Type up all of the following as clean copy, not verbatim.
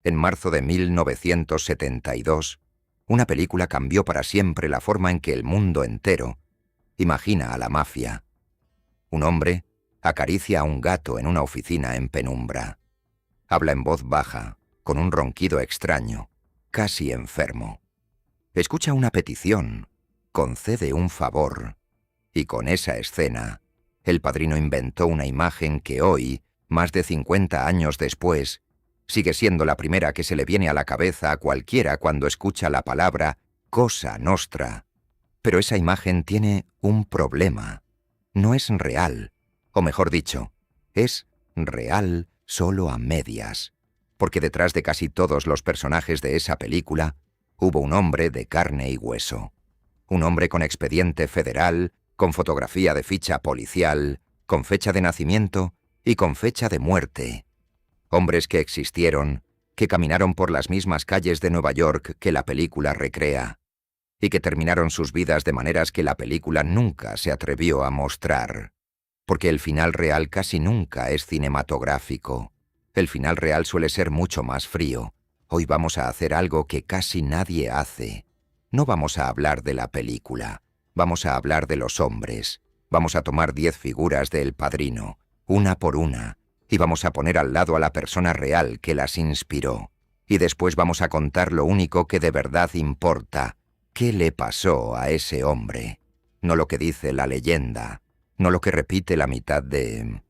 En marzo de 1972, una película cambió para siempre la forma en que el mundo entero imagina a la mafia. Un hombre acaricia a un gato en una oficina en penumbra. Habla en voz baja, con un ronquido extraño, casi enfermo. Escucha una petición, concede un favor, y con esa escena, el padrino inventó una imagen que hoy, más de 50 años después, sigue siendo la primera que se le viene a la cabeza a cualquiera cuando escucha la palabra Cosa Nostra. Pero esa imagen tiene un problema. No es real, o mejor dicho, es real solo a medias, porque detrás de casi todos los personajes de esa película hubo un hombre de carne y hueso. Un hombre con expediente federal, con fotografía de ficha policial, con fecha de nacimiento y con fecha de muerte. Hombres que existieron, que caminaron por las mismas calles de Nueva York que la película recrea, y que terminaron sus vidas de maneras que la película nunca se atrevió a mostrar. Porque el final real casi nunca es cinematográfico. El final real suele ser mucho más frío. Hoy vamos a hacer algo que casi nadie hace. No vamos a hablar de la película, vamos a hablar de los hombres. Vamos a tomar 10 figuras de El Padrino, una por una, y vamos a poner al lado a la persona real que las inspiró. Y después vamos a contar lo único que de verdad importa. ¿Qué le pasó a ese hombre? No lo que dice la leyenda, no lo que repite la mitad de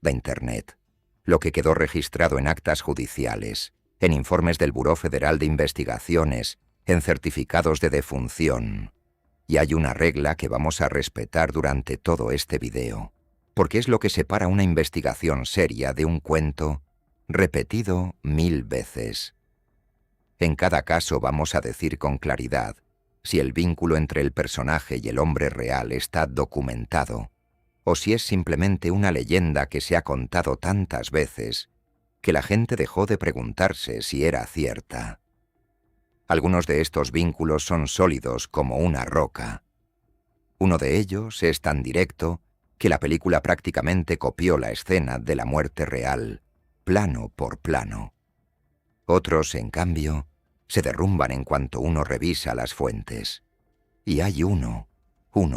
Internet. Lo que quedó registrado en actas judiciales, en informes del Buró Federal de Investigaciones, en certificados de defunción. Y hay una regla que vamos a respetar durante todo este video, porque es lo que separa una investigación seria de un cuento repetido 1000 veces. En cada caso vamos a decir con claridad si el vínculo entre el personaje y el hombre real está documentado, o si es simplemente una leyenda que se ha contado tantas veces que la gente dejó de preguntarse si era cierta. Algunos de estos vínculos son sólidos como una roca. Uno de ellos es tan directo que la película prácticamente copió la escena de la muerte real, plano por plano. Otros, en cambio, se derrumban en cuanto uno revisa las fuentes. Y hay uno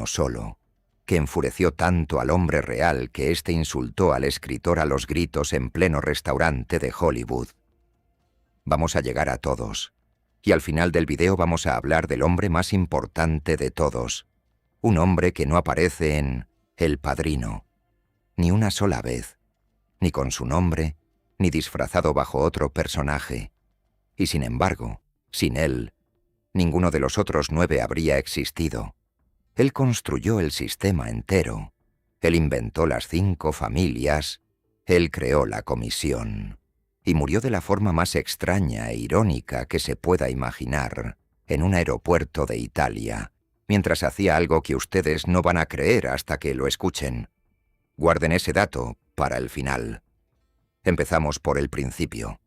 solo, que enfureció tanto al hombre real que éste insultó al escritor a los gritos en pleno restaurante de Hollywood. Vamos a llegar a todos, y al final del video vamos a hablar del hombre más importante de todos, un hombre que no aparece en El Padrino, ni una sola vez, ni con su nombre, ni disfrazado bajo otro personaje. Y sin embargo, sin él, ninguno de los otros 9 habría existido. Él construyó el sistema entero. Él inventó las 5 familias. Él creó la comisión. Y murió de la forma más extraña e irónica que se pueda imaginar, en un aeropuerto de Italia, mientras hacía algo que ustedes no van a creer hasta que lo escuchen. Guarden ese dato para el final. Empezamos por el principio.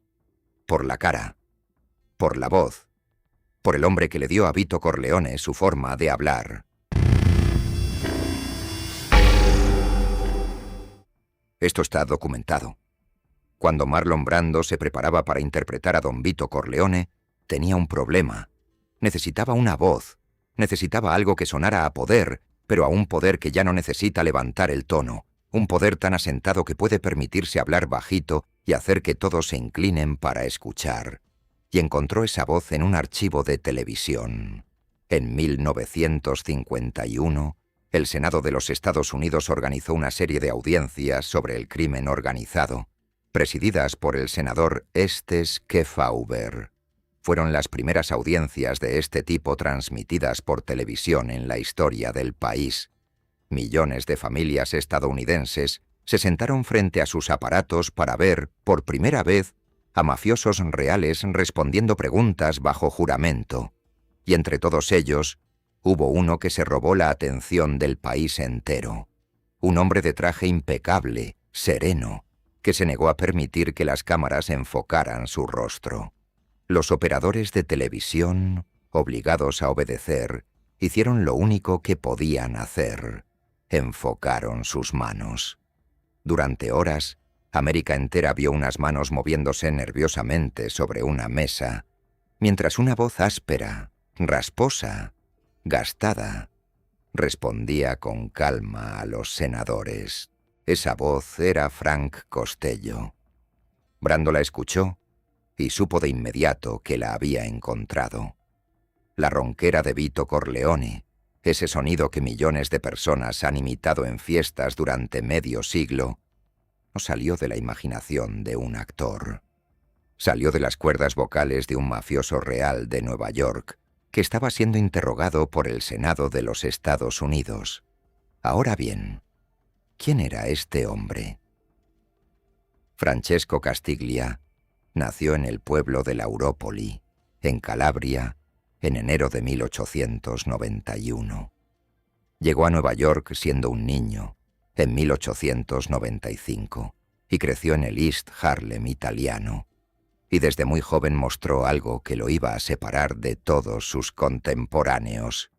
Por la cara. Por la voz. Por el hombre que le dio a Vito Corleone su forma de hablar. Esto está documentado. Cuando Marlon Brando se preparaba para interpretar a don Vito Corleone, tenía un problema. Necesitaba una voz. Necesitaba algo que sonara a poder, pero a un poder que ya no necesita levantar el tono. Un poder tan asentado que puede permitirse hablar bajito y hacer que todos se inclinen para escuchar. Y encontró esa voz en un archivo de televisión. En 1951, el Senado de los Estados Unidos organizó una serie de audiencias sobre el crimen organizado, presididas por el senador Estes Kefauver. Fueron las primeras audiencias de este tipo transmitidas por televisión en la historia del país. Millones de familias estadounidenses se sentaron frente a sus aparatos para ver, por primera vez, a mafiosos reales respondiendo preguntas bajo juramento. Y entre todos ellos, hubo uno que se robó la atención del país entero. Un hombre de traje impecable, sereno, que se negó a permitir que las cámaras enfocaran su rostro. Los operadores de televisión, obligados a obedecer, hicieron lo único que podían hacer. Enfocaron sus manos. Durante horas, América entera vio unas manos moviéndose nerviosamente sobre una mesa, mientras una voz áspera, rasposa, gastada, respondía con calma a los senadores. Esa voz era Frank Costello. Brando la escuchó y supo de inmediato que la había encontrado. La ronquera de Vito Corleone, ese sonido que millones de personas han imitado en fiestas durante medio siglo, no salió de la imaginación de un actor. Salió de las cuerdas vocales de un mafioso real de Nueva York que estaba siendo interrogado por el Senado de los Estados Unidos. Ahora bien, ¿quién era este hombre? Francesco Castiglia nació en el pueblo de Lauropoli, en Calabria, en enero de 1891. Llegó a Nueva York siendo un niño, en 1895, y creció en el East Harlem italiano, y desde muy joven mostró algo que lo iba a separar de todos sus contemporáneos.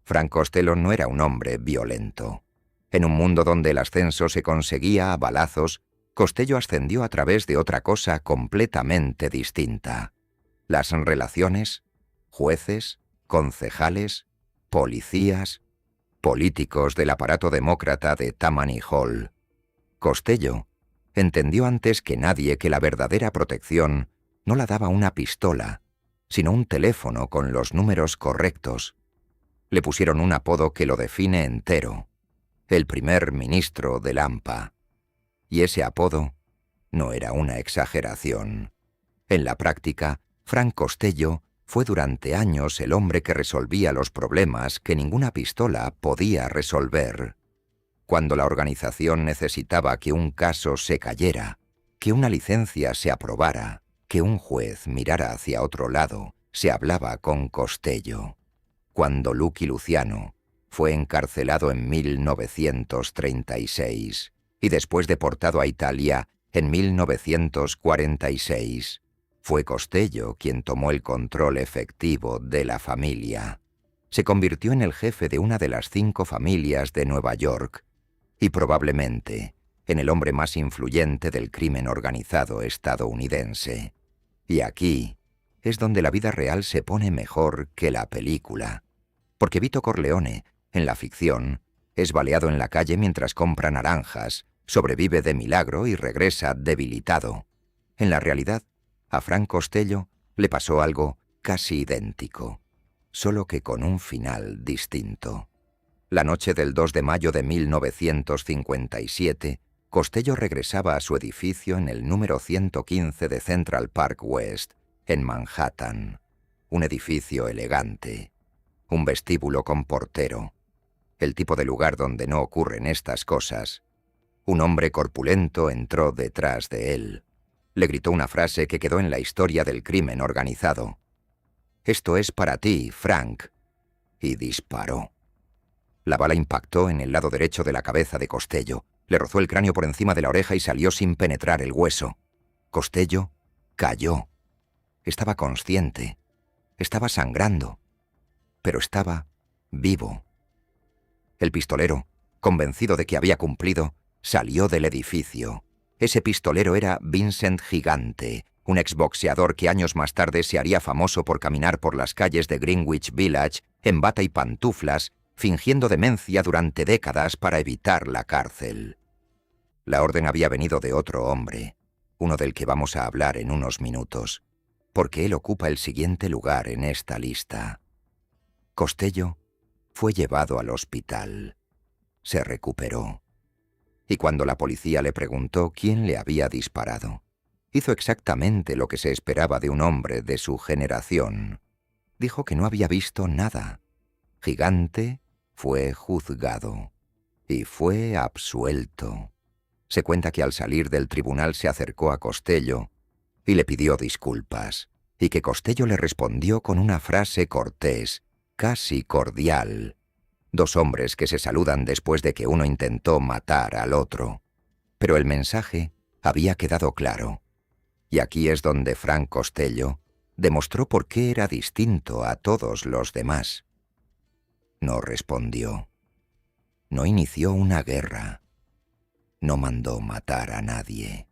Frank Costello no era un hombre violento. En un mundo donde el ascenso se conseguía a balazos, Costello ascendió a través de otra cosa completamente distinta: las relaciones, jueces, concejales, policías, políticos del aparato demócrata de Tammany Hall. Costello entendió antes que nadie que la verdadera protección no la daba una pistola, sino un teléfono con los números correctos. Le pusieron un apodo que lo define entero: el primer ministro del AMPA. Y ese apodo no era una exageración. En la práctica, Frank Costello fue durante años el hombre que resolvía los problemas que ninguna pistola podía resolver. Cuando la organización necesitaba que un caso se cayera, que una licencia se aprobara, que un juez mirara hacia otro lado, se hablaba con Costello. Cuando Lucky Luciano fue encarcelado en 1936 y después deportado a Italia en 1946, fue Costello quien tomó el control efectivo de la familia. Se convirtió en el jefe de una de las 5 familias de Nueva York y probablemente en el hombre más influyente del crimen organizado estadounidense. Y aquí es donde la vida real se pone mejor que la película, porque Vito Corleone, en la ficción, es baleado en la calle mientras compra naranjas, sobrevive de milagro y regresa debilitado. En la realidad, a Frank Costello le pasó algo casi idéntico, solo que con un final distinto. La noche del 2 de mayo de 1957, Costello regresaba a su edificio en el número 115 de Central Park West, en Manhattan. Un edificio elegante, un vestíbulo con portero, el tipo de lugar donde no ocurren estas cosas. Un hombre corpulento entró detrás de él. Le gritó una frase que quedó en la historia del crimen organizado: «Esto es para ti, Frank», y disparó. La bala impactó en el lado derecho de la cabeza de Costello, le rozó el cráneo por encima de la oreja y salió sin penetrar el hueso. Costello cayó. Estaba consciente, estaba sangrando, pero estaba vivo. El pistolero, convencido de que había cumplido, salió del edificio. Ese pistolero era Vincent Gigante, un exboxeador que años más tarde se haría famoso por caminar por las calles de Greenwich Village en bata y pantuflas, fingiendo demencia durante décadas para evitar la cárcel. La orden había venido de otro hombre, uno del que vamos a hablar en unos minutos, porque él ocupa el siguiente lugar en esta lista. Costello fue llevado al hospital. Se recuperó. Y cuando la policía le preguntó quién le había disparado, hizo exactamente lo que se esperaba de un hombre de su generación. Dijo que no había visto nada. Gigante fue juzgado y fue absuelto. Se cuenta que al salir del tribunal se acercó a Costello y le pidió disculpas, y que Costello le respondió con una frase cortés, casi cordial. 2 hombres que se saludan después de que uno intentó matar al otro. Pero el mensaje había quedado claro. Y aquí es donde Frank Costello demostró por qué era distinto a todos los demás. No respondió. No inició una guerra. No mandó matar a nadie.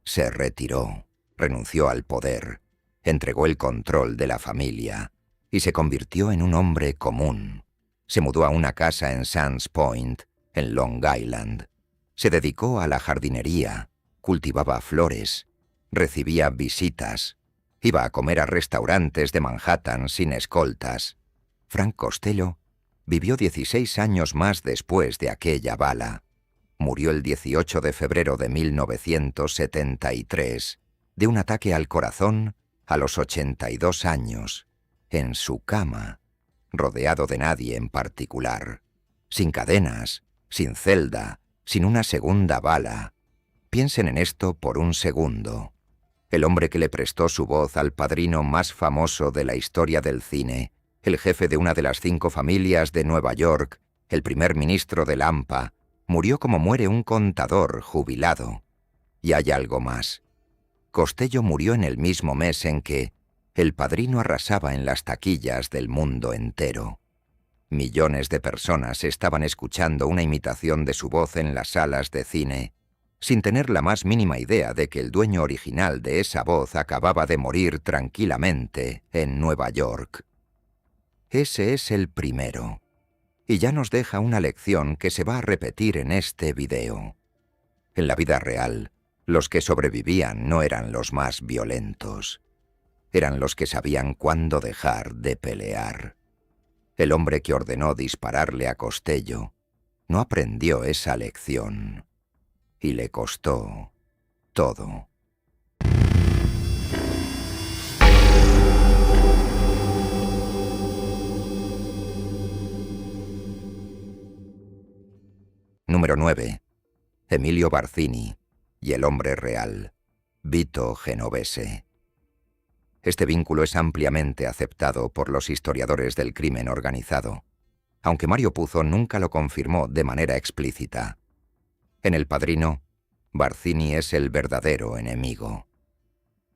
Se retiró, renunció al poder, entregó el control de la familia y se convirtió en un hombre común. Se mudó a una casa en Sands Point, en Long Island. Se dedicó a la jardinería, cultivaba flores, recibía visitas, iba a comer a restaurantes de Manhattan sin escoltas. Frank Costello vivió 16 años más después de aquella bala. Murió el 18 de febrero de 1973 de un ataque al corazón a los 82 años, en su cama, rodeado de nadie en particular, sin cadenas, sin celda, sin una segunda bala. Piensen en esto por un segundo. El hombre que le prestó su voz al padrino más famoso de la historia del cine, el jefe de una de las 5 familias de Nueva York, el primer ministro del AMPA, murió como muere un contador jubilado. Y hay algo más. Costello murió en el mismo mes en que El Padrino arrasaba en las taquillas del mundo entero. Millones de personas estaban escuchando una imitación de su voz en las salas de cine, sin tener la más mínima idea de que el dueño original de esa voz acababa de morir tranquilamente en Nueva York. Ese es el primero, y ya nos deja una lección que se va a repetir en este video. En la vida real, los que sobrevivían no eran los más violentos. Eran los que sabían cuándo dejar de pelear. El hombre que ordenó dispararle a Costello no aprendió esa lección. Y le costó todo. Número 9. Emilio Barcini y el hombre real, Vito Genovese. Este vínculo es ampliamente aceptado por los historiadores del crimen organizado, aunque Mario Puzo nunca lo confirmó de manera explícita. En El Padrino, Barcini es el verdadero enemigo.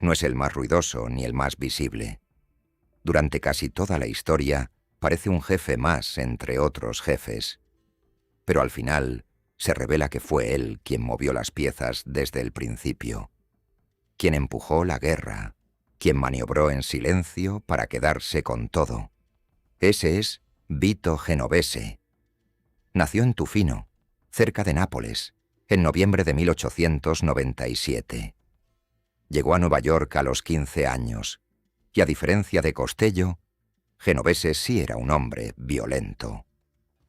No es el más ruidoso ni el más visible. Durante casi toda la historia, parece un jefe más entre otros jefes. Pero al final, se revela que fue él quien movió las piezas desde el principio, quien empujó la guerra, quien maniobró en silencio para quedarse con todo. Ese es Vito Genovese. Nació en Tufino, cerca de Nápoles, en noviembre de 1897. Llegó a Nueva York a los 15 años, y a diferencia de Costello, Genovese sí era un hombre violento,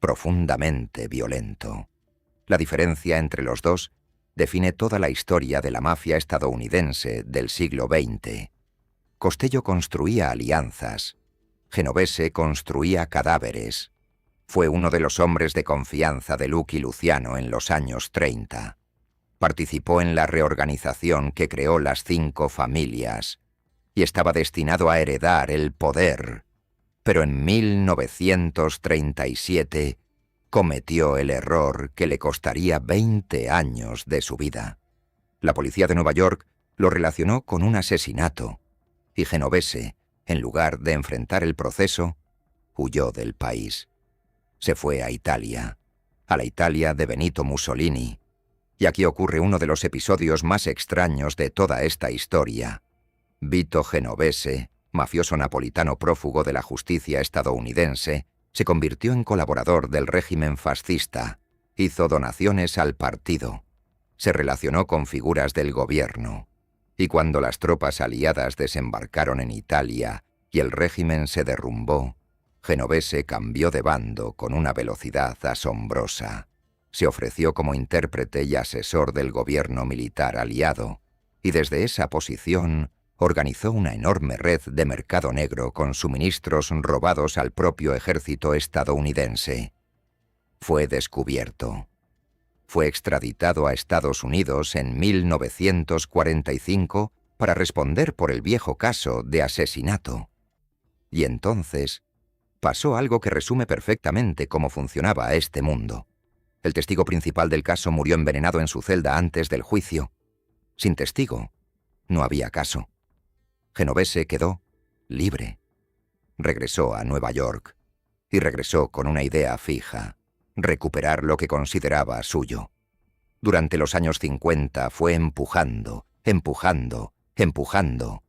profundamente violento. La diferencia entre los dos define toda la historia de la mafia estadounidense del siglo XX. Costello construía alianzas, Genovese construía cadáveres. Fue uno de los hombres de confianza de Lucky Luciano en los años 30. Participó en la reorganización que creó las 5 familias y estaba destinado a heredar el poder. Pero en 1937 cometió el error que le costaría 20 años de su vida. La policía de Nueva York lo relacionó con un asesinato y Genovese, en lugar de enfrentar el proceso, huyó del país. Se fue a Italia, a la Italia de Benito Mussolini. Y aquí ocurre uno de los episodios más extraños de toda esta historia. Vito Genovese, mafioso napolitano prófugo de la justicia estadounidense, se convirtió en colaborador del régimen fascista, hizo donaciones al partido, se relacionó con figuras del gobierno, y cuando las tropas aliadas desembarcaron en Italia y el régimen se derrumbó, Genovese cambió de bando con una velocidad asombrosa. Se ofreció como intérprete y asesor del gobierno militar aliado, y desde esa posición organizó una enorme red de mercado negro con suministros robados al propio ejército estadounidense. Fue descubierto. Fue extraditado a Estados Unidos en 1945 para responder por el viejo caso de asesinato. Y entonces pasó algo que resume perfectamente cómo funcionaba este mundo. El testigo principal del caso murió envenenado en su celda antes del juicio. Sin testigo, no había caso. Genovese quedó libre. Regresó a Nueva York y regresó con una idea fija: recuperar lo que consideraba suyo. Durante los años 50 fue empujando, empujando, empujando,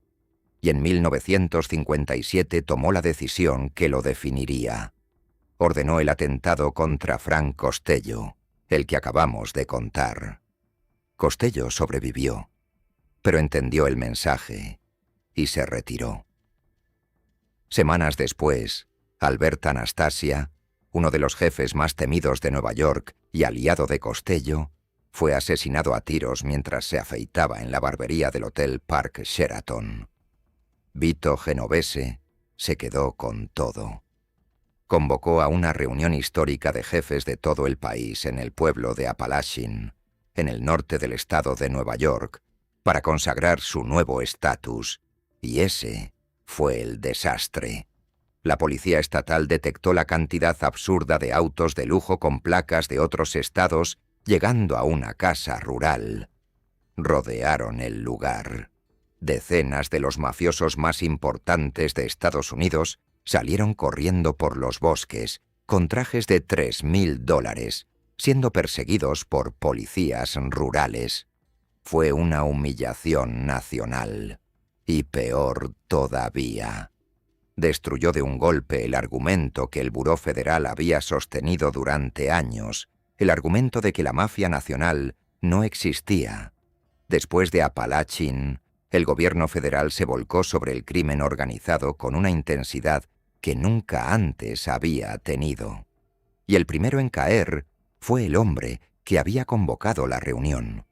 y en 1957 tomó la decisión que lo definiría. Ordenó el atentado contra Frank Costello, el que acabamos de contar. Costello sobrevivió, pero entendió el mensaje y se retiró. Semanas después, Albert Anastasia, uno de los jefes más temidos de Nueva York y aliado de Costello, fue asesinado a tiros mientras se afeitaba en la barbería del Hotel Park Sheraton. Vito Genovese se quedó con todo. Convocó a una reunión histórica de jefes de todo el país en el pueblo de Apalachin, en el norte del estado de Nueva York, para consagrar su nuevo estatus, y ese fue el desastre. La policía estatal detectó la cantidad absurda de autos de lujo con placas de otros estados llegando a una casa rural. Rodearon el lugar. Decenas de los mafiosos más importantes de Estados Unidos salieron corriendo por los bosques con trajes de $3.000, siendo perseguidos por policías rurales. Fue una humillación nacional. Y peor todavía. Destruyó de un golpe el argumento que el Buró Federal había sostenido durante años, el argumento de que la mafia nacional no existía. Después de Apalachin, el gobierno federal se volcó sobre el crimen organizado con una intensidad que nunca antes había tenido. Y el primero en caer fue el hombre que había convocado la reunión.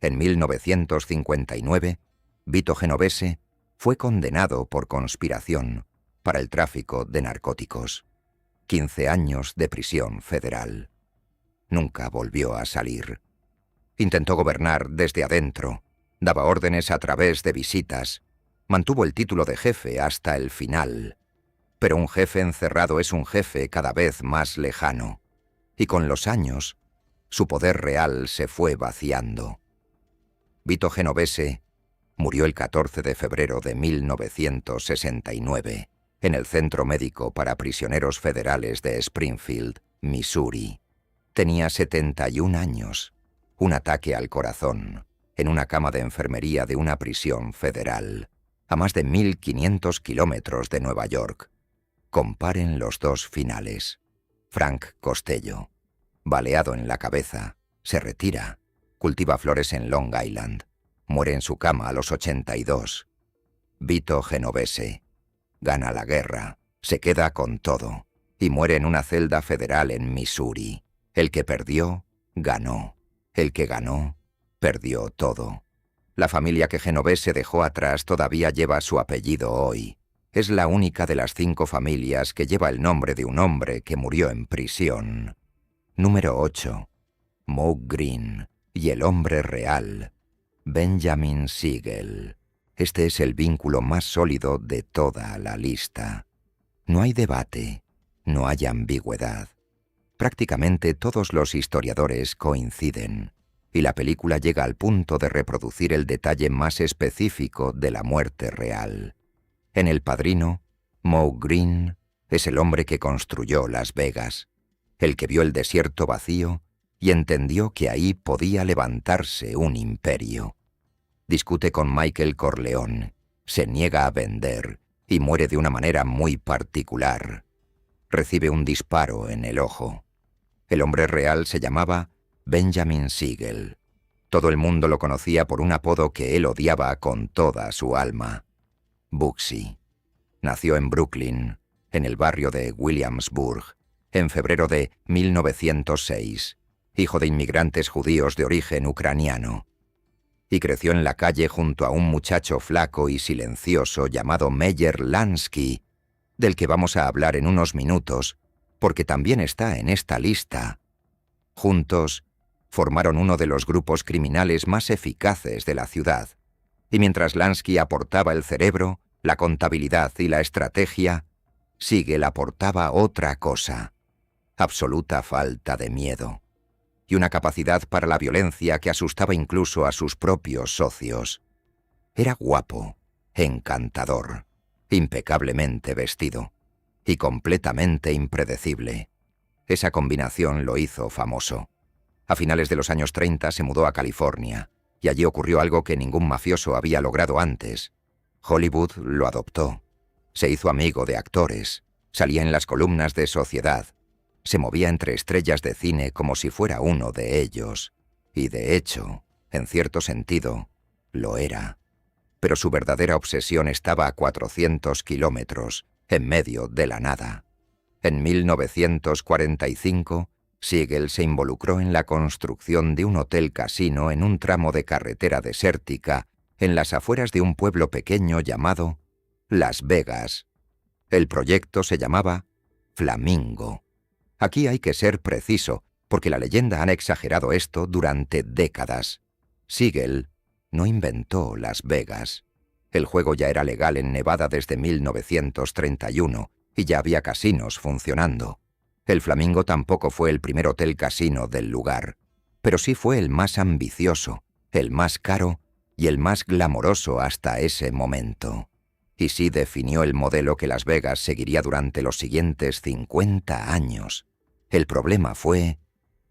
En 1959, Vito Genovese fue condenado por conspiración para el tráfico de narcóticos. 15 años de prisión federal. Nunca volvió a salir. Intentó gobernar desde adentro, daba órdenes a través de visitas, mantuvo el título de jefe hasta el final. Pero un jefe encerrado es un jefe cada vez más lejano, y con los años, su poder real se fue vaciando. Vito Genovese murió el 14 de febrero de 1969 en el Centro Médico para Prisioneros Federales de Springfield, Missouri. Tenía 71 años, un ataque al corazón, en una cama de enfermería de una prisión federal, a más de 1.500 kilómetros de Nueva York. Comparen los dos finales. Frank Costello, baleado en la cabeza, se retira, cultiva flores en Long Island, muere en su cama a los 82. Vito Genovese gana la guerra, se queda con todo, y muere en una celda federal en Missouri. El que perdió, ganó. El que ganó, perdió todo. La familia que Genovese dejó atrás todavía lleva su apellido hoy. Es la única de las 5 familias que lleva el nombre de un hombre que murió en prisión. Número 8. Moe Greene y el hombre real, Benjamin Siegel. Este es el vínculo más sólido de toda la lista. No hay debate, no hay ambigüedad. Prácticamente todos los historiadores coinciden, y la película llega al punto de reproducir el detalle más específico de la muerte real. En El Padrino, Moe Greene es el hombre que construyó Las Vegas, el que vio el desierto vacío y entendió que ahí podía levantarse un imperio. Discute con Michael Corleone, se niega a vender y muere de una manera muy particular. Recibe un disparo en el ojo. El hombre real se llamaba Benjamin Siegel. Todo el mundo lo conocía por un apodo que él odiaba con toda su alma: Bugsy. Nació en Brooklyn, en el barrio de Williamsburg, en febrero de 1906, hijo de inmigrantes judíos de origen ucraniano. Y creció en la calle junto a un muchacho flaco y silencioso llamado Meyer Lansky, del que vamos a hablar en unos minutos, porque también está en esta lista. Juntos, formaron uno de los grupos criminales más eficaces de la ciudad, y mientras Lansky aportaba el cerebro, la contabilidad y la estrategia, Siegel aportaba otra cosa: absoluta falta de miedo, y una capacidad para la violencia que asustaba incluso a sus propios socios. Era guapo, encantador, impecablemente vestido, y completamente impredecible. Esa combinación lo hizo famoso. A finales de los años 30 se mudó a California, y allí ocurrió algo que ningún mafioso había logrado antes. Hollywood lo adoptó. Se hizo amigo de actores, salía en las columnas de Sociedad, se movía entre estrellas de cine como si fuera uno de ellos, y de hecho, en cierto sentido, lo era. Pero su verdadera obsesión estaba a 400 kilómetros, en medio de la nada. En 1945, Siegel se involucró en la construcción de un hotel casino en un tramo de carretera desértica en las afueras de un pueblo pequeño llamado Las Vegas. El proyecto se llamaba Flamingo. Aquí hay que ser preciso, porque la leyenda ha exagerado esto durante décadas. Siegel no inventó Las Vegas. El juego ya era legal en Nevada desde 1931 y ya había casinos funcionando. El Flamingo tampoco fue el primer hotel casino del lugar, pero sí fue el más ambicioso, el más caro y el más glamoroso hasta ese momento. Y sí definió el modelo que Las Vegas seguiría durante los siguientes 50 años. El problema fue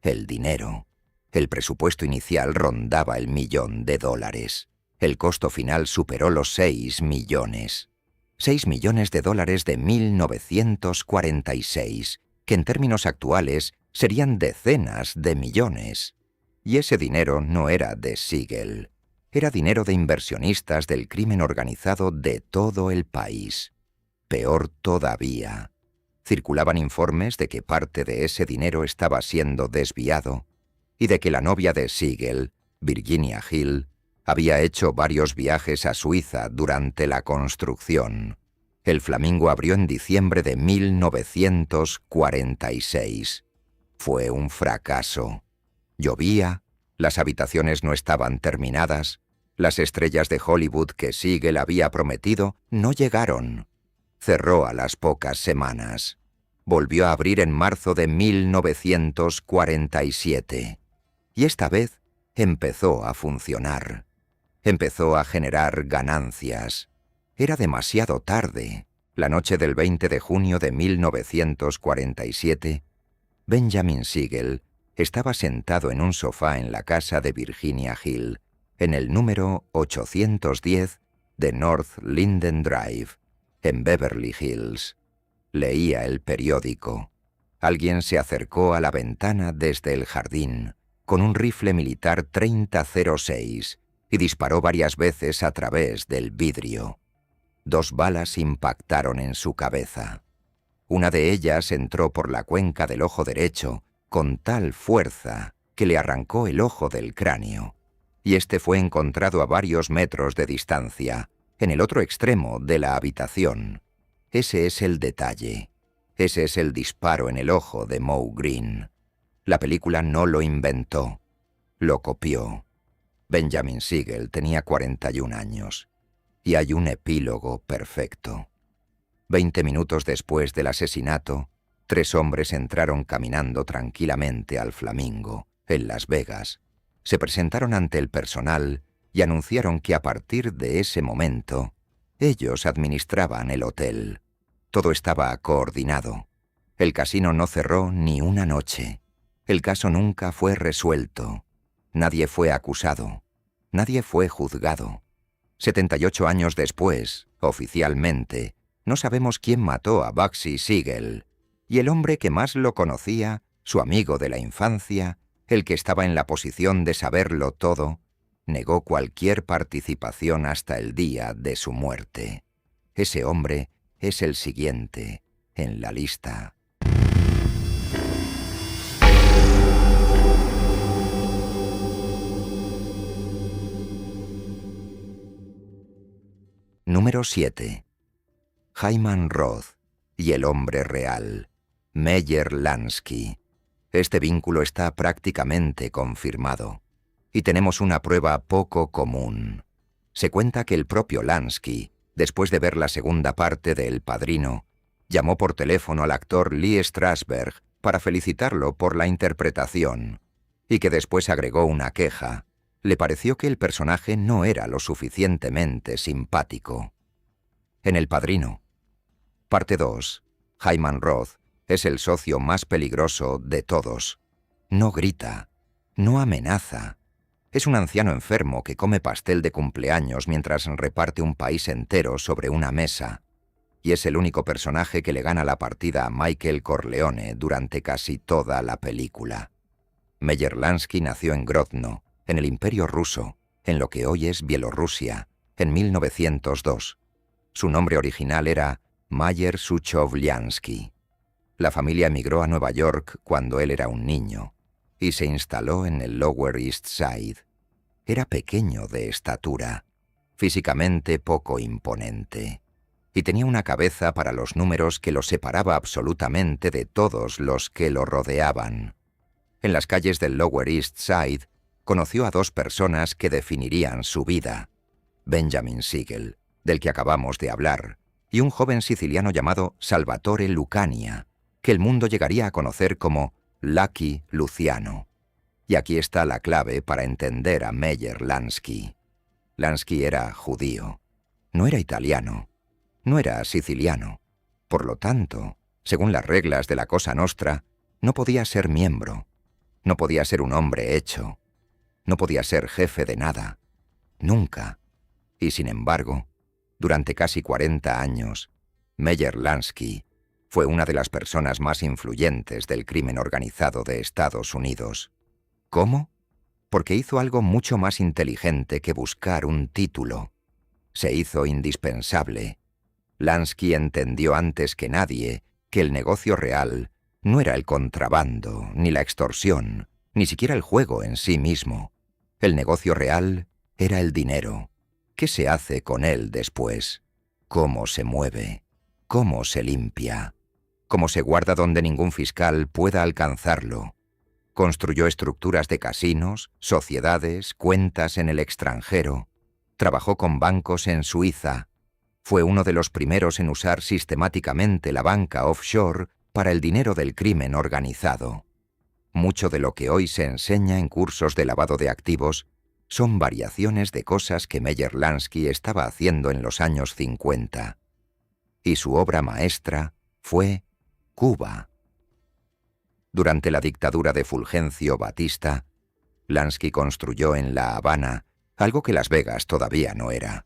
el dinero. El presupuesto inicial rondaba el $1.000.000. El costo final superó los 6 millones. 6 millones de dólares de 1946, que en términos actuales serían decenas de millones. Y ese dinero no era de Siegel. Era dinero de inversionistas del crimen organizado de todo el país. Peor todavía, circulaban informes de que parte de ese dinero estaba siendo desviado y de que la novia de Siegel, Virginia Hill, había hecho varios viajes a Suiza durante la construcción. El Flamingo abrió en diciembre de 1946. Fue un fracaso. Llovía, las habitaciones no estaban terminadas, las estrellas de Hollywood que Siegel había prometido no llegaron. Cerró a las pocas semanas. Volvió a abrir en marzo de 1947. Y esta vez empezó a funcionar. Empezó a generar ganancias. Era demasiado tarde. La noche del 20 de junio de 1947, Benjamin Siegel estaba sentado en un sofá en la casa de Virginia Hill, en el número 810 de North Linden Drive, en Beverly Hills. Leía el periódico. Alguien se acercó a la ventana desde el jardín, con un rifle militar 30-06, y disparó varias veces a través del vidrio. 2 balas impactaron en su cabeza. Una de ellas entró por la cuenca del ojo derecho con tal fuerza que le arrancó el ojo del cráneo, y este fue encontrado a varios metros de distancia, en el otro extremo de la habitación. Ese es el detalle. Ese es el disparo en el ojo de Moe Greene. La película no lo inventó, lo copió. Benjamin Siegel tenía 41 años. Y hay un epílogo perfecto. 20 minutos después del asesinato, 3 hombres entraron caminando tranquilamente al Flamingo, en Las Vegas. Se presentaron ante el personal y anunciaron que a partir de ese momento, ellos administraban el hotel. Todo estaba coordinado. El casino no cerró ni una noche. El caso nunca fue resuelto. Nadie fue acusado. Nadie fue juzgado. 78 años después, oficialmente, no sabemos quién mató a Bugsy Siegel, y el hombre que más lo conocía, su amigo de la infancia, el que estaba en la posición de saberlo todo, negó cualquier participación hasta el día de su muerte. Ese hombre es el siguiente en la lista. Número 7. Hyman Roth y el hombre real, Meyer Lansky. Este vínculo está prácticamente confirmado, y tenemos una prueba poco común. Se cuenta que el propio Lansky, después de ver la segunda parte de El Padrino, llamó por teléfono al actor Lee Strasberg para felicitarlo por la interpretación, y que después agregó una queja. Le pareció que el personaje no era lo suficientemente simpático. En El Padrino, parte 2, Hyman Roth es el socio más peligroso de todos. No grita, no amenaza. Es un anciano enfermo que come pastel de cumpleaños mientras reparte un país entero sobre una mesa, y es el único personaje que le gana la partida a Michael Corleone durante casi toda la película. Meyer Lansky nació en Grodno, en el Imperio Ruso, en lo que hoy es Bielorrusia, en 1902. Su nombre original era Mayer Suchowliansky. La familia emigró a Nueva York cuando él era un niño y se instaló en el Lower East Side. Era pequeño de estatura, físicamente poco imponente, y tenía una cabeza para los números que lo separaba absolutamente de todos los que lo rodeaban. En las calles del Lower East Side conoció a dos personas que definirían su vida: Benjamin Siegel, del que acabamos de hablar, y un joven siciliano llamado Salvatore Lucania, que el mundo llegaría a conocer como Lucky Luciano. Y aquí está la clave para entender a Meyer Lansky. Lansky era judío, no era italiano, no era siciliano. Por lo tanto, según las reglas de la Cosa Nostra, no podía ser miembro, no podía ser un hombre hecho, no podía ser jefe de nada, nunca. Y sin embargo, durante casi 40 años, Meyer Lansky fue una de las personas más influyentes del crimen organizado de Estados Unidos. ¿Cómo? Porque hizo algo mucho más inteligente que buscar un título. Se hizo indispensable. Lansky entendió antes que nadie que el negocio real no era el contrabando, ni la extorsión, ni siquiera el juego en sí mismo. El negocio real era el dinero. ¿Qué se hace con él después? ¿Cómo se mueve? ¿Cómo se limpia? ¿Cómo se guarda donde ningún fiscal pueda alcanzarlo? Construyó estructuras de casinos, sociedades, cuentas en el extranjero. Trabajó con bancos en Suiza. Fue uno de los primeros en usar sistemáticamente la banca offshore para el dinero del crimen organizado. Mucho de lo que hoy se enseña en cursos de lavado de activos son variaciones de cosas que Meyer Lansky estaba haciendo en los años 50. Y su obra maestra fue Cuba. Durante la dictadura de Fulgencio Batista, Lansky construyó en La Habana algo que Las Vegas todavía no era: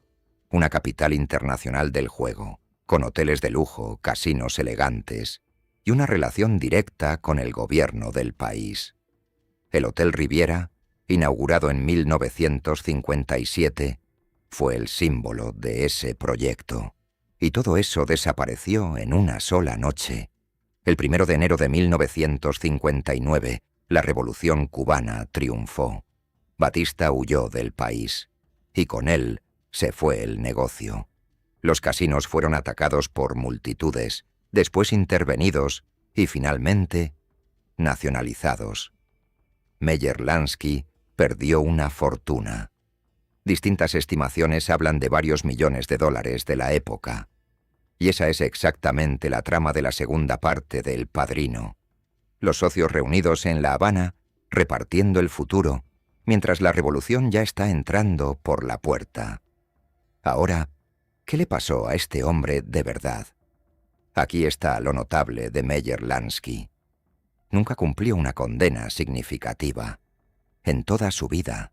una capital internacional del juego, con hoteles de lujo, casinos elegantes y una relación directa con el gobierno del país. El Hotel Riviera, inaugurado en 1957, fue el símbolo de ese proyecto. Y todo eso desapareció en una sola noche. El 1 de enero de 1959, la Revolución cubana triunfó. Batista huyó del país, y con él se fue el negocio. Los casinos fueron atacados por multitudes, después intervenidos y finalmente nacionalizados. Meyer Lansky perdió una fortuna. Distintas estimaciones hablan de varios millones de dólares de la época. Y esa es exactamente la trama de la segunda parte de El Padrino. Los socios reunidos en La Habana, repartiendo el futuro, mientras la revolución ya está entrando por la puerta. Ahora, ¿qué le pasó a este hombre de verdad? Aquí está lo notable de Meyer Lansky. Nunca cumplió una condena significativa. En toda su vida.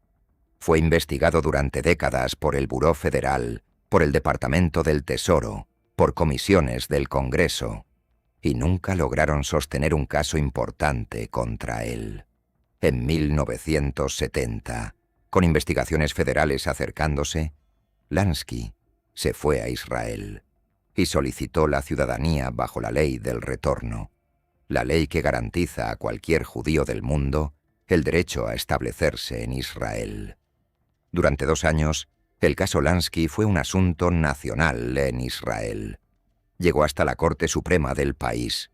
Fue investigado durante décadas por el Buró Federal, por el Departamento del Tesoro, por comisiones del Congreso, y nunca lograron sostener un caso importante contra él. En 1970, con investigaciones federales acercándose, Lansky se fue a Israel y solicitó la ciudadanía bajo la ley del retorno, la ley que garantiza a cualquier judío del mundo el derecho a establecerse en Israel. Durante 2 años, el caso Lansky fue un asunto nacional en Israel. Llegó hasta la Corte Suprema del país,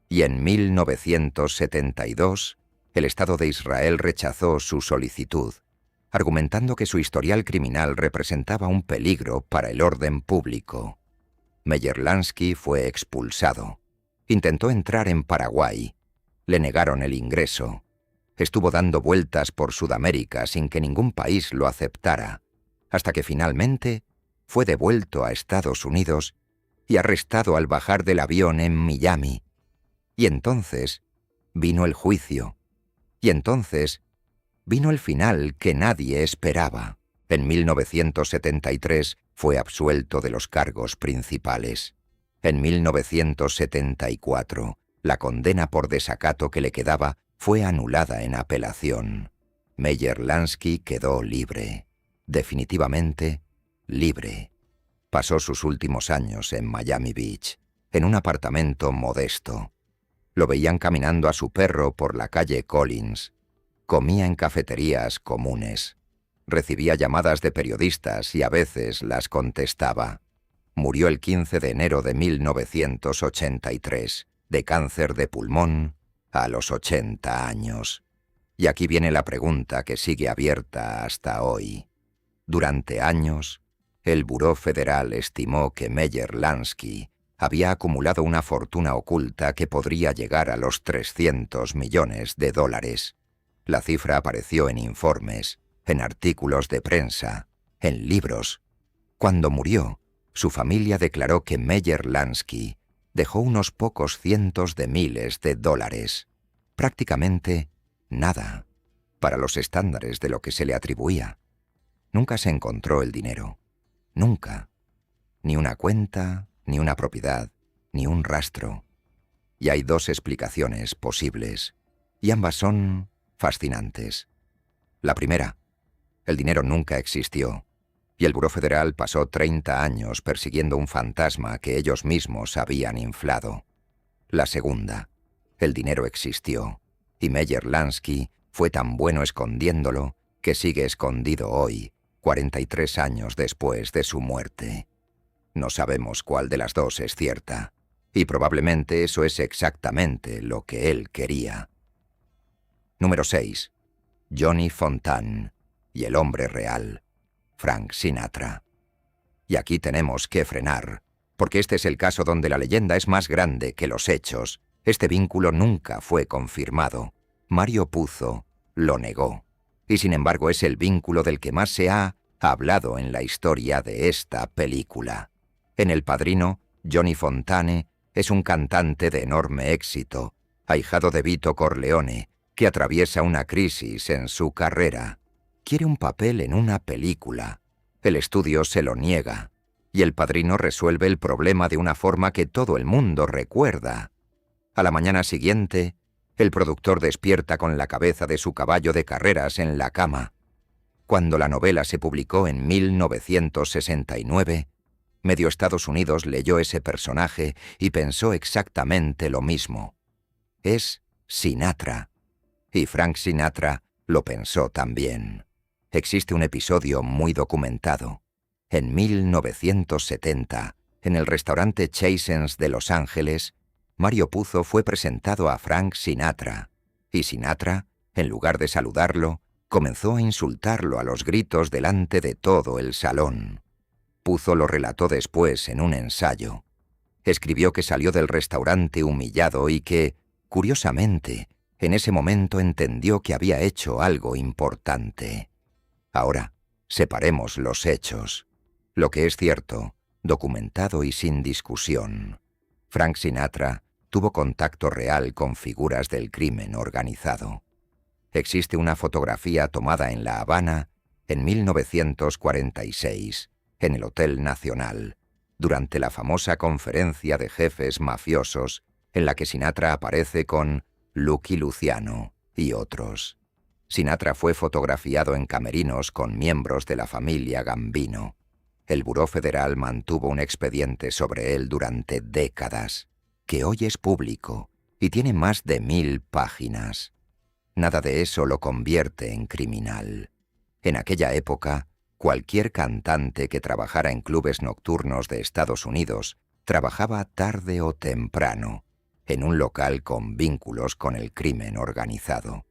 y en 1972 el Estado de Israel rechazó su solicitud, argumentando que su historial criminal representaba un peligro para el orden público. Meyer Lansky fue expulsado. Intentó entrar en Paraguay. Le negaron el ingreso. Estuvo dando vueltas por Sudamérica sin que ningún país lo aceptara, hasta que finalmente fue devuelto a Estados Unidos y arrestado al bajar del avión en Miami. Y entonces vino el juicio. Y entonces vino el final que nadie esperaba. En 1973 fue absuelto de los cargos principales. En 1974, la condena por desacato que le quedaba fue anulada en apelación. Meyer Lansky quedó libre. Definitivamente libre. Pasó sus últimos años en Miami Beach, en un apartamento modesto. Lo veían caminando a su perro por la calle Collins. Comía en cafeterías comunes. Recibía llamadas de periodistas y a veces las contestaba. Murió el 15 de enero de 1983, de cáncer de pulmón, a los 80 años. Y aquí viene la pregunta que sigue abierta hasta hoy. Durante años, el Buró Federal estimó que Meyer Lansky había acumulado una fortuna oculta que podría llegar a los 300 millones de dólares. La cifra apareció en informes, en artículos de prensa, en libros. Cuando murió, su familia declaró que Meyer Lansky dejó unos pocos cientos de miles de dólares. Prácticamente nada, para los estándares de lo que se le atribuía. Nunca se encontró el dinero. Nunca. Ni una cuenta, ni una propiedad, ni un rastro. Y hay dos explicaciones posibles, y ambas son fascinantes. La primera, el dinero nunca existió, y el Buró Federal pasó 30 años persiguiendo un fantasma que ellos mismos habían inflado. La segunda, el dinero existió, y Meyer Lansky fue tan bueno escondiéndolo que sigue escondido hoy, 43 años después de su muerte. No sabemos cuál de las dos es cierta, y probablemente eso es exactamente lo que él quería. Número 6. Johnny Fontane y el hombre real, Frank Sinatra. Y aquí tenemos que frenar, porque este es el caso donde la leyenda es más grande que los hechos. Este vínculo nunca fue confirmado. Mario Puzo lo negó. Y sin embargo es el vínculo del que más se ha hablado en la historia de esta película. En El Padrino, Johnny Fontane es un cantante de enorme éxito, ahijado de Vito Corleone, que atraviesa una crisis en su carrera. Quiere un papel en una película. El estudio se lo niega, y El Padrino resuelve el problema de una forma que todo el mundo recuerda. A la mañana siguiente, el productor despierta con la cabeza de su caballo de carreras en la cama. Cuando la novela se publicó en 1969, medio Estados Unidos leyó ese personaje y pensó exactamente lo mismo. Es Sinatra. Y Frank Sinatra lo pensó también. Existe un episodio muy documentado. En 1970, en el restaurante Chasen's de Los Ángeles, Mario Puzo fue presentado a Frank Sinatra, y Sinatra, en lugar de saludarlo, comenzó a insultarlo a los gritos delante de todo el salón. Puzo lo relató después en un ensayo. Escribió que salió del restaurante humillado y que, curiosamente, en ese momento entendió que había hecho algo importante. Ahora, separemos los hechos. Lo que es cierto, documentado y sin discusión. Frank Sinatra tuvo contacto real con figuras del crimen organizado. Existe una fotografía tomada en La Habana en 1946, en el Hotel Nacional, durante la famosa conferencia de jefes mafiosos, en la que Sinatra aparece con Lucky Luciano y otros. Sinatra fue fotografiado en camerinos con miembros de la familia Gambino. El Buró Federal mantuvo un expediente sobre él durante décadas, que hoy es público y tiene más de 1000 páginas. Nada de eso lo convierte en criminal. En aquella época, cualquier cantante que trabajara en clubes nocturnos de Estados Unidos trabajaba tarde o temprano en un local con vínculos con el crimen organizado.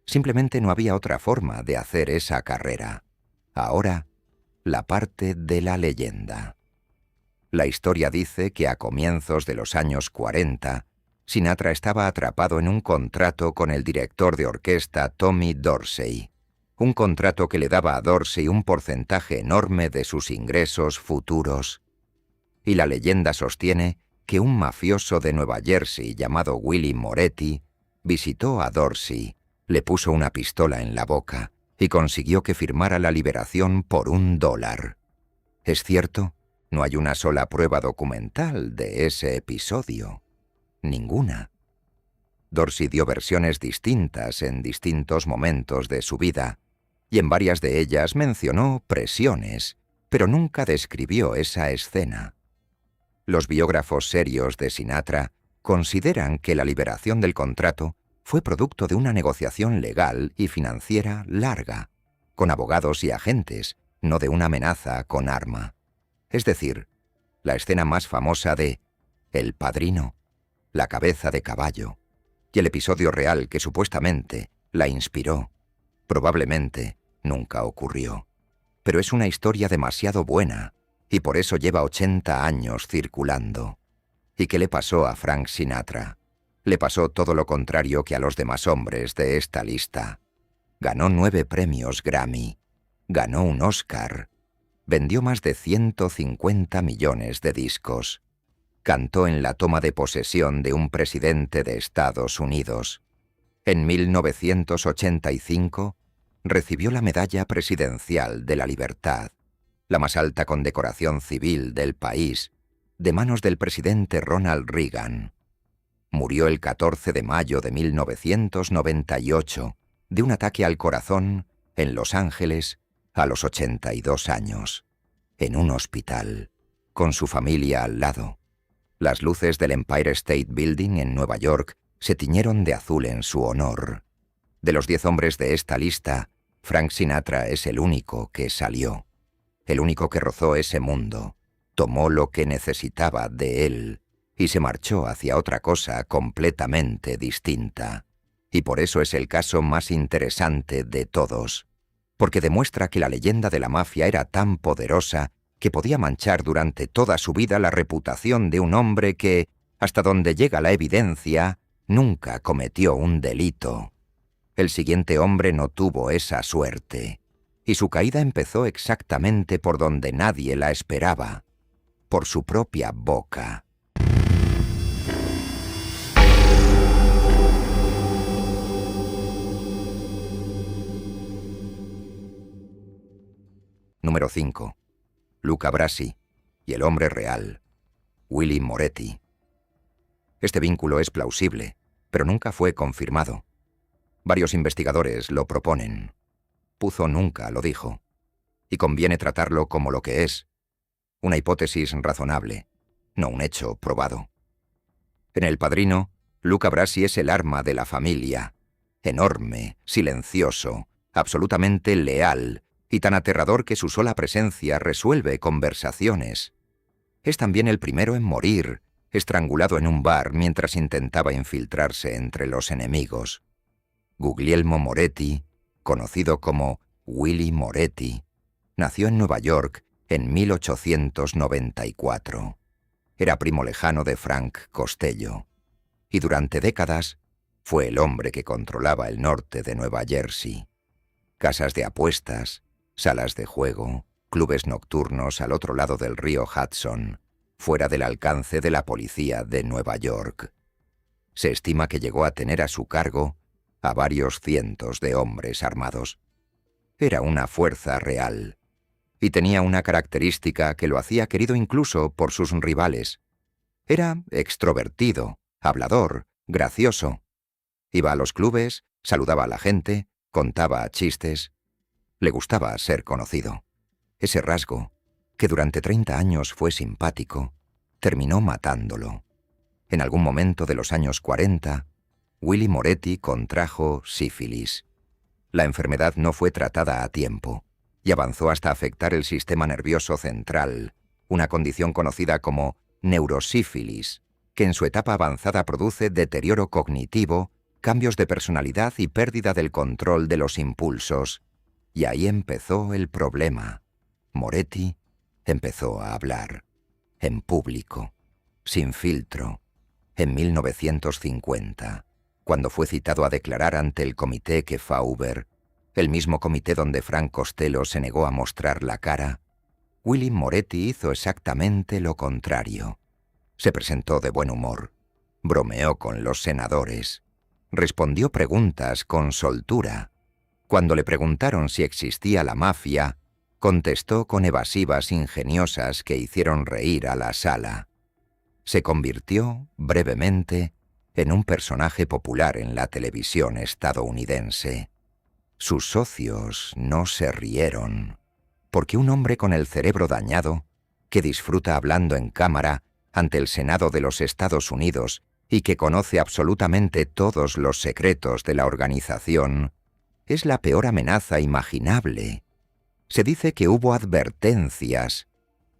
Simplemente no había otra forma de hacer esa carrera. Ahora, la parte de la leyenda. La historia dice que a comienzos de los años 40, Sinatra estaba atrapado en un contrato con el director de orquesta Tommy Dorsey. Un contrato que le daba a Dorsey un porcentaje enorme de sus ingresos futuros. Y la leyenda sostiene que un mafioso de Nueva Jersey llamado Willie Moretti visitó a Dorsey, Le puso una pistola en la boca y consiguió que firmara la liberación por $1. ¿Es cierto? No hay una sola prueba documental de ese episodio. Ninguna. Dorsey dio versiones distintas en distintos momentos de su vida, y en varias de ellas mencionó presiones, pero nunca describió esa escena. Los biógrafos serios de Sinatra consideran que la liberación del contrato fue producto de una negociación legal y financiera larga, con abogados y agentes, no de una amenaza con arma. Es decir, la escena más famosa de El Padrino, la cabeza de caballo, y el episodio real que supuestamente la inspiró, probablemente nunca ocurrió. Pero es una historia demasiado buena, y por eso lleva 80 años circulando. ¿Y qué le pasó a Frank Sinatra? Le pasó todo lo contrario que a los demás hombres de esta lista. Ganó 9 premios Grammy, ganó un Oscar, vendió más de 150 millones de discos, cantó en la toma de posesión de un presidente de Estados Unidos. En 1985 recibió la Medalla Presidencial de la Libertad, la más alta condecoración civil del país, de manos del presidente Ronald Reagan. Murió el 14 de mayo de 1998 de un ataque al corazón en Los Ángeles a los 82 años, en un hospital, con su familia al lado. Las luces del Empire State Building en Nueva York se tiñeron de azul en su honor. De los 10 hombres de esta lista, Frank Sinatra es el único que salió, el único que rozó ese mundo, tomó lo que necesitaba de él y se marchó hacia otra cosa completamente distinta. Y por eso es el caso más interesante de todos, porque demuestra que la leyenda de la mafia era tan poderosa que podía manchar durante toda su vida la reputación de un hombre que, hasta donde llega la evidencia, nunca cometió un delito. El siguiente hombre no tuvo esa suerte, y su caída empezó exactamente por donde nadie la esperaba, por su propia boca. Número 5. Luca Brasi y el hombre real, Willie Moretti. Este vínculo es plausible, pero nunca fue confirmado. Varios investigadores lo proponen. Puzo nunca lo dijo. Y conviene tratarlo como lo que es, una hipótesis razonable, no un hecho probado. En El Padrino, Luca Brasi es el arma de la familia, enorme, silencioso, absolutamente leal, y tan aterrador que su sola presencia resuelve conversaciones. Es también el primero en morir, estrangulado en un bar mientras intentaba infiltrarse entre los enemigos. Guglielmo Moretti, conocido como Willie Moretti, nació en Nueva York en 1894. Era primo lejano de Frank Costello, y durante décadas fue el hombre que controlaba el norte de Nueva Jersey. Casas de apuestas, salas de juego, clubes nocturnos al otro lado del río Hudson, fuera del alcance de la policía de Nueva York. Se estima que llegó a tener a su cargo a varios cientos de hombres armados. Era una fuerza real, y tenía una característica que lo hacía querido incluso por sus rivales. Era extrovertido, hablador, gracioso. Iba a los clubes, saludaba a la gente, contaba chistes. Le gustaba ser conocido. Ese rasgo, que durante 30 años fue simpático, terminó matándolo. En algún momento de los años 40, Willie Moretti contrajo sífilis. La enfermedad no fue tratada a tiempo y avanzó hasta afectar el sistema nervioso central, una condición conocida como neurosífilis, que en su etapa avanzada produce deterioro cognitivo, cambios de personalidad y pérdida del control de los impulsos. Y ahí empezó el problema. Moretti empezó a hablar, en público, sin filtro, en 1950, cuando fue citado a declarar ante el comité Kefauver, el mismo comité donde Frank Costello se negó a mostrar la cara. Willie Moretti hizo exactamente lo contrario. Se presentó de buen humor, bromeó con los senadores, respondió preguntas con soltura. Cuando le preguntaron si existía la mafia, contestó con evasivas ingeniosas que hicieron reír a la sala. Se convirtió, brevemente, en un personaje popular en la televisión estadounidense. Sus socios no se rieron, porque un hombre con el cerebro dañado, que disfruta hablando en cámara ante el Senado de los Estados Unidos y que conoce absolutamente todos los secretos de la organización, es la peor amenaza imaginable. Se dice que hubo advertencias,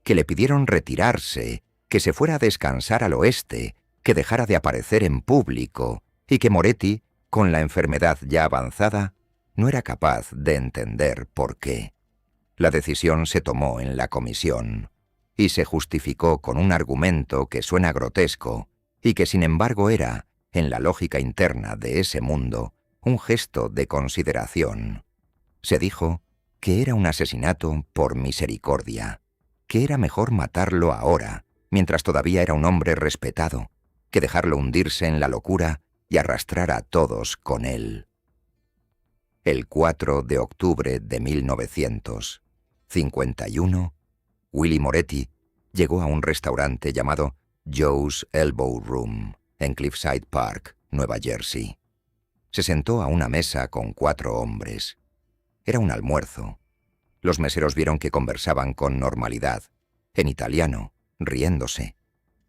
que le pidieron retirarse, que se fuera a descansar al oeste, que dejara de aparecer en público, y que Moretti, con la enfermedad ya avanzada, no era capaz de entender por qué. La decisión se tomó en la comisión, y se justificó con un argumento que suena grotesco, y que sin embargo era, en la lógica interna de ese mundo, un gesto de consideración. Se dijo que era un asesinato por misericordia, que era mejor matarlo ahora, mientras todavía era un hombre respetado, que dejarlo hundirse en la locura y arrastrar a todos con él. El 4 de octubre de 1951, Willie Moretti llegó a un restaurante llamado Joe's Elbow Room, en Cliffside Park, Nueva Jersey. Se sentó a una mesa con 4 hombres. Era un almuerzo. Los meseros vieron que conversaban con normalidad, en italiano, riéndose.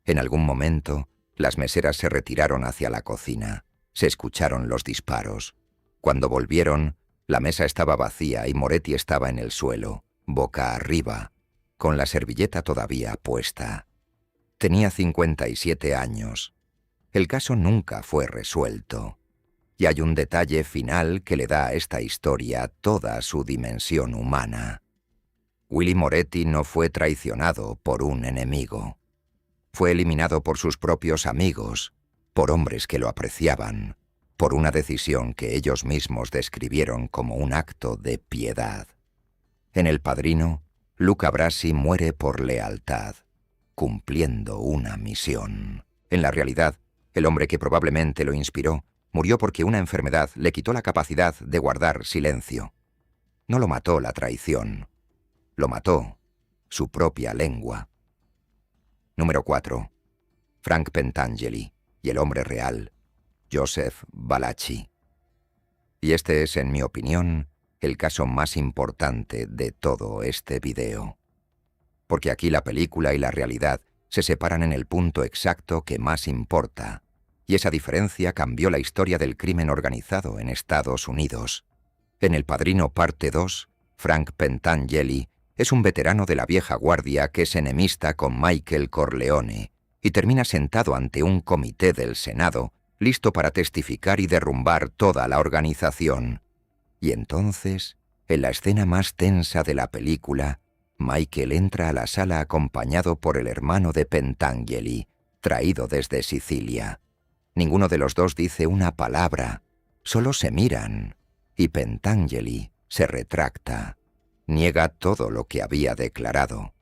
En algún momento, las meseras se retiraron hacia la cocina. Se escucharon los disparos. Cuando volvieron, la mesa estaba vacía y Moretti estaba en el suelo, boca arriba, con la servilleta todavía puesta. Tenía 57 años. El caso nunca fue resuelto. Y hay un detalle final que le da a esta historia toda su dimensión humana. Willie Moretti no fue traicionado por un enemigo. Fue eliminado por sus propios amigos, por hombres que lo apreciaban, por una decisión que ellos mismos describieron como un acto de piedad. En El Padrino, Luca Brasi muere por lealtad, cumpliendo una misión. En la realidad, el hombre que probablemente lo inspiró murió porque una enfermedad le quitó la capacidad de guardar silencio. No lo mató la traición, lo mató su propia lengua. Número 4. Frank Pentangeli y el hombre real, Joseph Valachi. Y este es, en mi opinión, el caso más importante de todo este video. Porque aquí la película y la realidad se separan en el punto exacto que más importa, y esa diferencia cambió la historia del crimen organizado en Estados Unidos. En El Padrino Parte 2, Frank Pentangeli es un veterano de la vieja guardia que se enemista con Michael Corleone y termina sentado ante un comité del Senado, listo para testificar y derrumbar toda la organización. Y entonces, en la escena más tensa de la película, Michael entra a la sala acompañado por el hermano de Pentangeli, traído desde Sicilia. Ninguno de los dos dice una palabra, solo se miran, y Pentangeli se retracta. Niega todo lo que había declarado.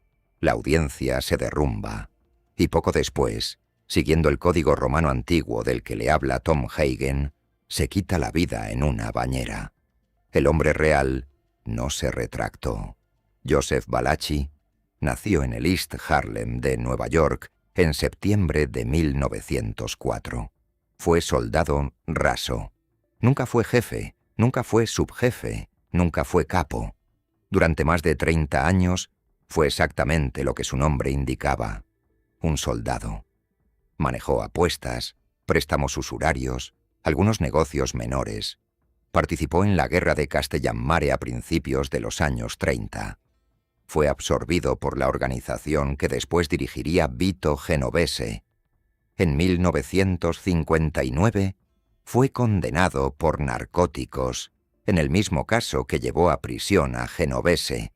La audiencia se derrumba, y poco después, siguiendo el código romano antiguo del que le habla Tom Hagen, se quita la vida en una bañera. El hombre real no se retractó. Joseph Valachi nació en el East Harlem de Nueva York en septiembre de 1904. Fue soldado raso. Nunca fue jefe, nunca fue subjefe, nunca fue capo. Durante más de 30 años fue exactamente lo que su nombre indicaba, un soldado. Manejó apuestas, préstamos usurarios, algunos negocios menores. Participó en la guerra de Castellamare a principios de los años 30. Fue absorbido por la organización que después dirigiría Vito Genovese. En 1959 fue condenado por narcóticos, en el mismo caso que llevó a prisión a Genovese,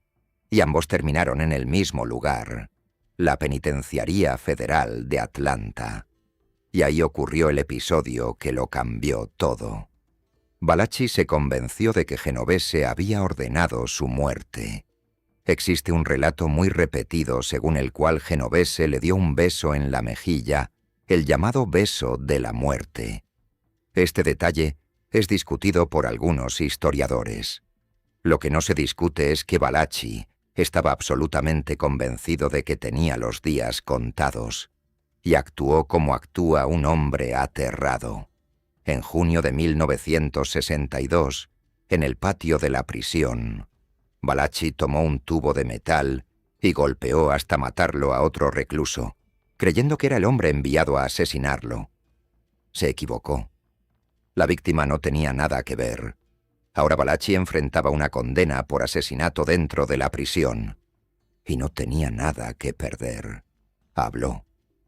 y ambos terminaron en el mismo lugar, la Penitenciaría Federal de Atlanta. Y ahí ocurrió el episodio que lo cambió todo. Valachi se convenció de que Genovese había ordenado su muerte. Existe un relato muy repetido según el cual Genovese le dio un beso en la mejilla, el llamado beso de la muerte. Este detalle es discutido por algunos historiadores. Lo que no se discute es que Valachi estaba absolutamente convencido de que tenía los días contados y actuó como actúa un hombre aterrado. En junio de 1962, en el patio de la prisión, Valachi tomó un tubo de metal y golpeó hasta matarlo a otro recluso, creyendo que era el hombre enviado a asesinarlo. Se equivocó. La víctima no tenía nada que ver. Ahora Valachi enfrentaba una condena por asesinato dentro de la prisión. Y no tenía nada que perder. Habló.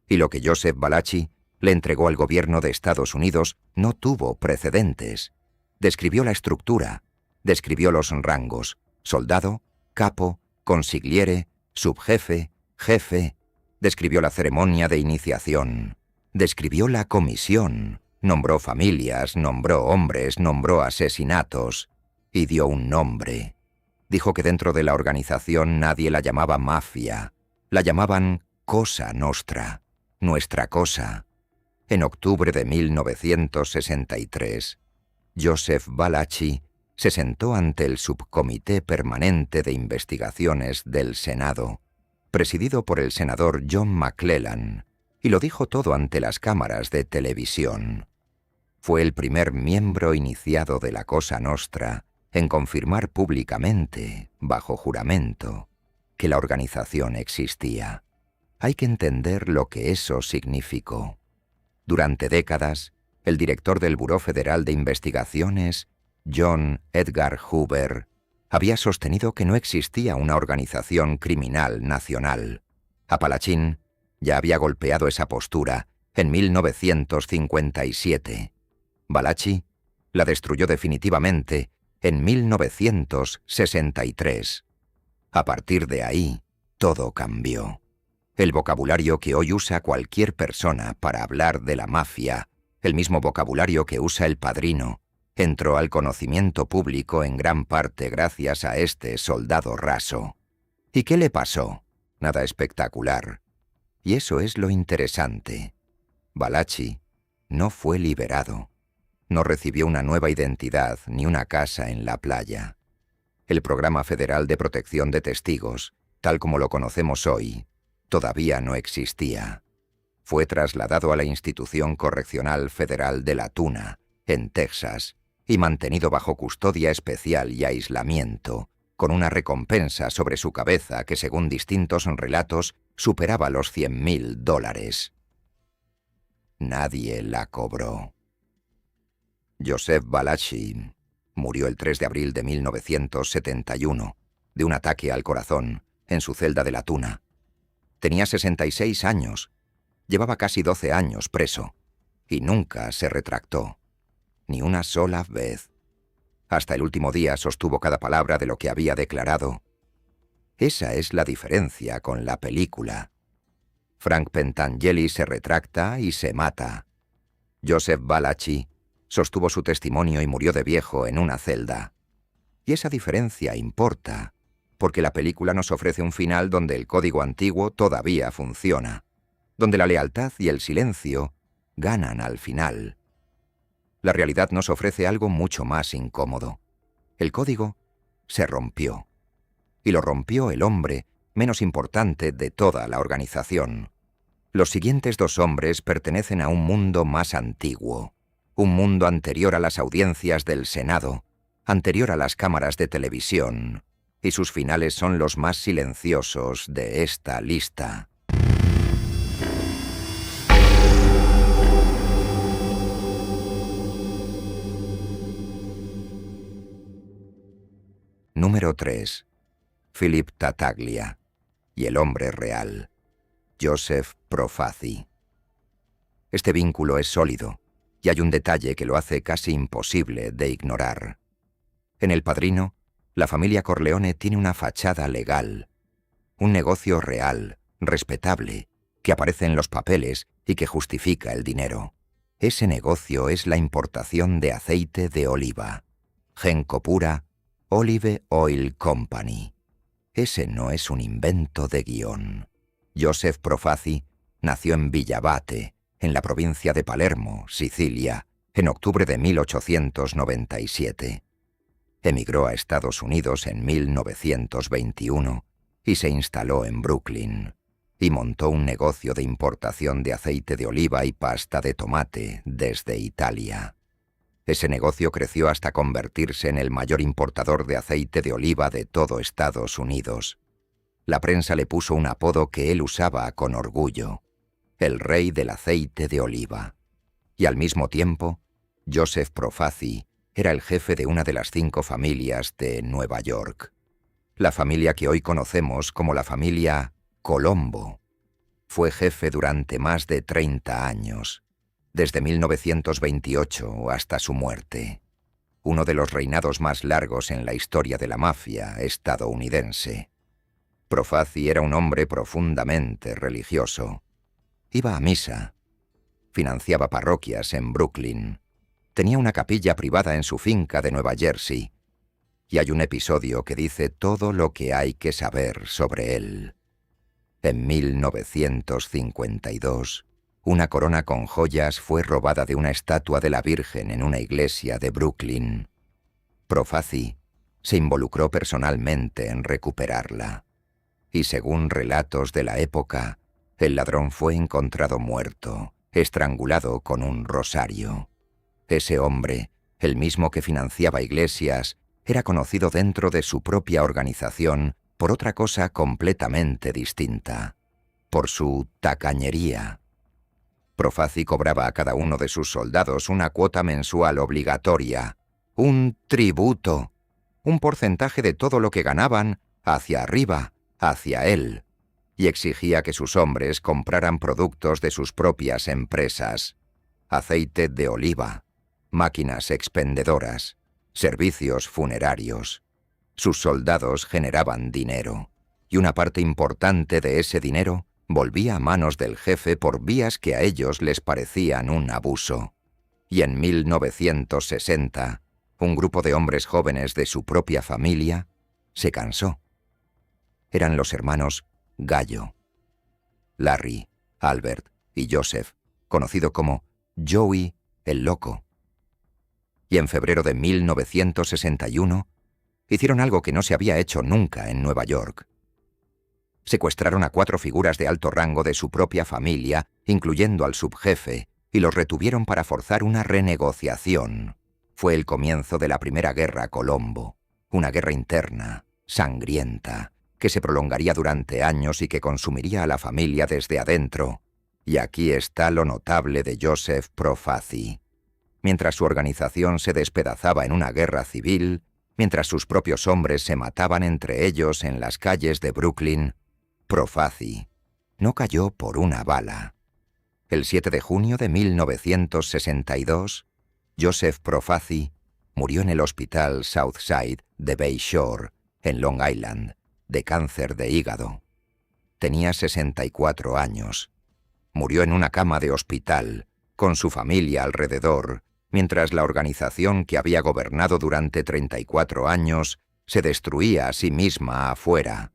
Y lo que Joseph Valachi le entregó al gobierno de Estados Unidos no tuvo precedentes. Describió la estructura, describió los rangos: soldado, capo, consigliere, subjefe, jefe. Describió la ceremonia de iniciación. Describió la comisión. Nombró familias, nombró hombres, nombró asesinatos y dio un nombre. Dijo que dentro de la organización nadie la llamaba mafia, la llamaban Cosa Nostra, nuestra cosa. En octubre de 1963, Joseph Valachi se sentó ante el Subcomité Permanente de Investigaciones del Senado, presidido por el senador John McClellan, y lo dijo todo ante las cámaras de televisión. Fue el primer miembro iniciado de la Cosa Nostra en confirmar públicamente, bajo juramento, que la organización existía. Hay que entender lo que eso significó. Durante décadas, el director del Buró Federal de Investigaciones, John Edgar Hoover, había sostenido que no existía una organización criminal nacional. Apalachín ya había golpeado esa postura en 1957. Valachi la destruyó definitivamente en 1963. A partir de ahí, todo cambió. El vocabulario que hoy usa cualquier persona para hablar de la mafia, el mismo vocabulario que usa El Padrino, entró al conocimiento público en gran parte gracias a este soldado raso. ¿Y qué le pasó? Nada espectacular. Y eso es lo interesante. Valachi no fue liberado. No recibió una nueva identidad ni una casa en la playa. El Programa Federal de Protección de Testigos, tal como lo conocemos hoy, todavía no existía. Fue trasladado a la Institución Correccional Federal de La Tuna, en Texas, y mantenido bajo custodia especial y aislamiento, con una recompensa sobre su cabeza que, según distintos relatos, superaba los $100,000. Nadie la cobró. Joseph Valachi murió el 3 de abril de 1971 de un ataque al corazón en su celda de La Tuna. Tenía 66 años, llevaba casi 12 años preso y nunca se retractó, ni una sola vez. Hasta el último día sostuvo cada palabra de lo que había declarado. Esa es la diferencia con la película. Frank Pentangeli se retracta y se mata. Joseph Valachi sostuvo su testimonio y murió de viejo en una celda. Y esa diferencia importa, porque la película nos ofrece un final donde el código antiguo todavía funciona, donde la lealtad y el silencio ganan al final. La realidad nos ofrece algo mucho más incómodo. El código se rompió. Y lo rompió el hombre menos importante de toda la organización. Los siguientes dos hombres pertenecen a un mundo más antiguo, un mundo anterior a las audiencias del Senado, anterior a las cámaras de televisión, y sus finales son los más silenciosos de esta lista. Número 3. Philip Tattaglia y el hombre real, Joseph Profaci. Este vínculo es sólido, y hay un detalle que lo hace casi imposible de ignorar. En El Padrino, la familia Corleone tiene una fachada legal, un negocio real, respetable, que aparece en los papeles y que justifica el dinero. Ese negocio es la importación de aceite de oliva, Genco Pura Olive Oil Company. Ese no es un invento de guión. Joseph Profaci nació en Villabate, en la provincia de Palermo, Sicilia, en octubre de 1897. Emigró a Estados Unidos en 1921 y se instaló en Brooklyn, y montó un negocio de importación de aceite de oliva y pasta de tomate desde Italia. Ese negocio creció hasta convertirse en el mayor importador de aceite de oliva de todo Estados Unidos. La prensa le puso un apodo que él usaba con orgullo: el rey del aceite de oliva. Y al mismo tiempo, Joseph Profaci era el jefe de una de las 5 familias de Nueva York. La familia que hoy conocemos como la familia Colombo. Fue jefe durante más de 30 años, desde 1928 hasta su muerte. Uno de los reinados más largos en la historia de la mafia estadounidense. Profaci era un hombre profundamente religioso. Iba a misa. Financiaba parroquias en Brooklyn. Tenía una capilla privada en su finca de Nueva Jersey. Y hay un episodio que dice todo lo que hay que saber sobre él. En 1952, una corona con joyas fue robada de una estatua de la Virgen en una iglesia de Brooklyn. Profaci se involucró personalmente en recuperarla. Y según relatos de la época, el ladrón fue encontrado muerto, estrangulado con un rosario. Ese hombre, el mismo que financiaba iglesias, era conocido dentro de su propia organización por otra cosa completamente distinta: por su tacañería. Profaci cobraba a cada uno de sus soldados una cuota mensual obligatoria, un tributo, un porcentaje de todo lo que ganaban hacia arriba, hacia él, y exigía que sus hombres compraran productos de sus propias empresas: aceite de oliva, máquinas expendedoras, servicios funerarios. Sus soldados generaban dinero, y una parte importante de ese dinero volvía a manos del jefe por vías que a ellos les parecían un abuso. Y en 1960, un grupo de hombres jóvenes de su propia familia se cansó. Eran los hermanos Gallo. Larry, Albert y Joseph, conocido como Joey el Loco. Y en febrero de 1961, hicieron algo que no se había hecho nunca en Nueva York. Secuestraron a 4 figuras de alto rango de su propia familia, incluyendo al subjefe, y los retuvieron para forzar una renegociación. Fue el comienzo de la Primera Guerra Colombo, una guerra interna, sangrienta, que se prolongaría durante años y que consumiría a la familia desde adentro. Y aquí está lo notable de Joseph Profaci. Mientras su organización se despedazaba en una guerra civil, mientras sus propios hombres se mataban entre ellos en las calles de Brooklyn, Profaci no cayó por una bala. El 7 de junio de 1962, Joseph Profaci murió en el hospital Southside de Bayshore, en Long Island, de cáncer de hígado. Tenía 64 años. Murió en una cama de hospital, con su familia alrededor, mientras la organización que había gobernado durante 34 años se destruía a sí misma afuera.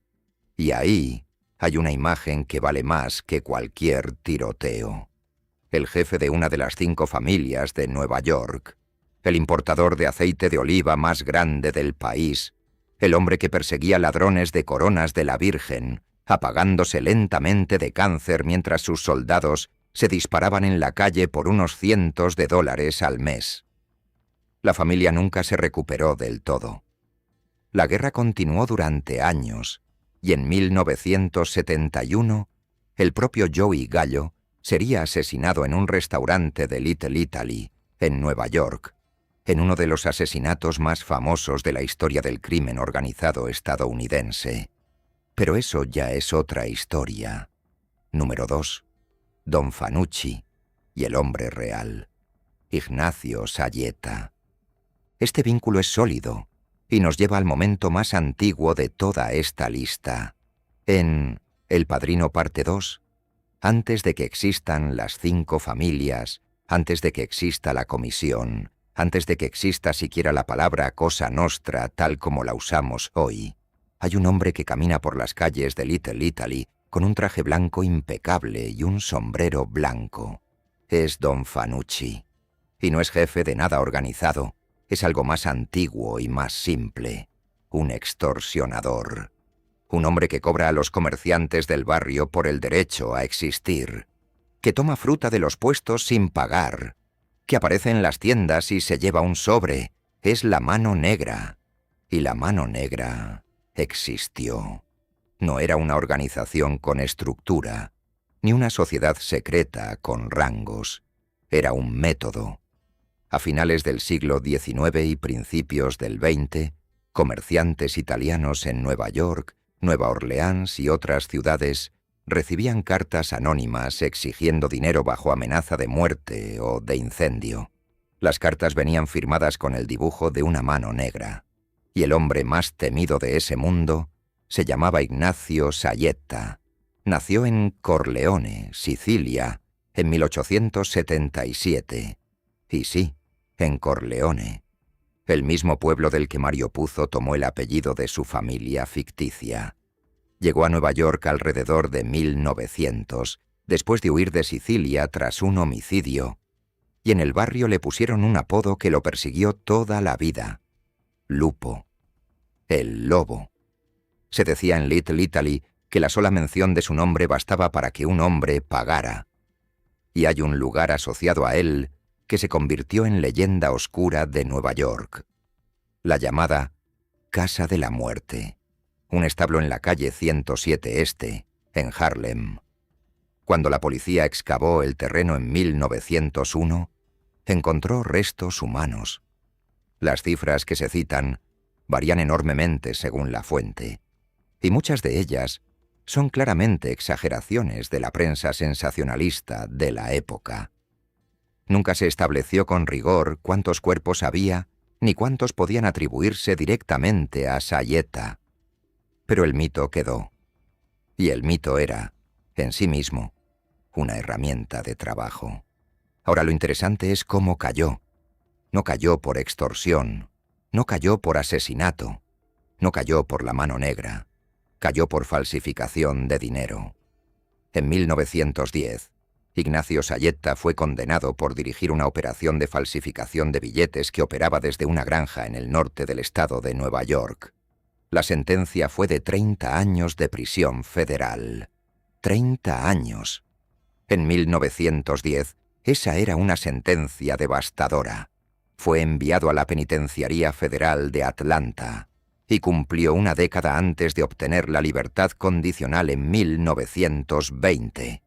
Y ahí hay una imagen que vale más que cualquier tiroteo. El jefe de una de las 5 familias de Nueva York, el importador de aceite de oliva más grande del país, el hombre que perseguía ladrones de coronas de la Virgen, apagándose lentamente de cáncer mientras sus soldados se disparaban en la calle por unos cientos de dólares al mes. La familia nunca se recuperó del todo. La guerra continuó durante años, y en 1971, el propio Joey Gallo sería asesinado en un restaurante de Little Italy, en Nueva York, en uno de los asesinatos más famosos de la historia del crimen organizado estadounidense. Pero eso ya es otra historia. Número 2. Don Fanucci y el hombre real, Ignacio Sayeta. Este vínculo es sólido y nos lleva al momento más antiguo de toda esta lista. En El Padrino parte 2, antes de que existan las 5 familias, antes de que exista la comisión, antes de que exista siquiera la palabra Cosa Nostra tal como la usamos hoy, hay un hombre que camina por las calles de Little Italy con un traje blanco impecable y un sombrero blanco. Es Don Fanucci. Y no es jefe de nada organizado, es algo más antiguo y más simple. Un extorsionador. Un hombre que cobra a los comerciantes del barrio por el derecho a existir. Que toma fruta de los puestos sin pagar. Que aparece en las tiendas y se lleva un sobre. Es la mano negra. Y la mano negra existió. No era una organización con estructura, ni una sociedad secreta con rangos. Era un método. A finales del siglo XIX y principios del XX, comerciantes italianos en Nueva York, Nueva Orleans y otras ciudades recibían cartas anónimas exigiendo dinero bajo amenaza de muerte o de incendio. Las cartas venían firmadas con el dibujo de una mano negra, y el hombre más temido de ese mundo se llamaba Ignazio Saietta. Nació en Corleone, Sicilia, en 1877. Y sí, en Corleone, el mismo pueblo del que Mario Puzo tomó el apellido de su familia ficticia. Llegó a Nueva York alrededor de 1900, después de huir de Sicilia tras un homicidio, y en el barrio le pusieron un apodo que lo persiguió toda la vida: Lupo, el lobo. Se decía en Little Italy que la sola mención de su nombre bastaba para que un hombre pagara. Y hay un lugar asociado a él que se convirtió en leyenda oscura de Nueva York. La llamada Casa de la Muerte, un establo en la calle 107 Este, en Harlem. Cuando la policía excavó el terreno en 1901, encontró restos humanos. Las cifras que se citan varían enormemente según la fuente, y muchas de ellas son claramente exageraciones de la prensa sensacionalista de la época. Nunca se estableció con rigor cuántos cuerpos había ni cuántos podían atribuirse directamente a Saietta. Pero el mito quedó. Y el mito era, en sí mismo, una herramienta de trabajo. Ahora lo interesante es cómo cayó. No cayó por extorsión, no cayó por asesinato, no cayó por la mano negra, cayó por falsificación de dinero. En 1910, Ignazio Saietta fue condenado por dirigir una operación de falsificación de billetes que operaba desde una granja en el norte del estado de Nueva York. La sentencia fue de 30 años de prisión federal. 30 años. En 1910, esa era una sentencia devastadora. Fue enviado a la Penitenciaría Federal de Atlanta y cumplió una década antes de obtener la libertad condicional en 1920.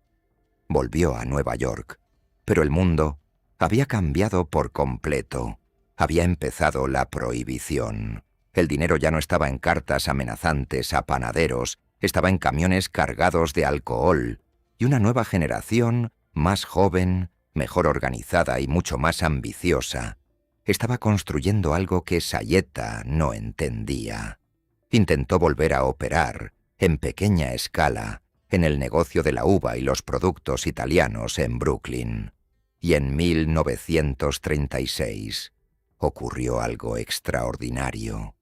Volvió a Nueva York, pero el mundo había cambiado por completo. Había empezado la prohibición. El dinero ya no estaba en cartas amenazantes a panaderos, estaba en camiones cargados de alcohol, y una nueva generación, más joven, mejor organizada y mucho más ambiciosa, estaba construyendo algo que Saietta no entendía. Intentó volver a operar, en pequeña escala, en el negocio de la uva y los productos italianos en Brooklyn. Y en 1936 ocurrió algo extraordinario.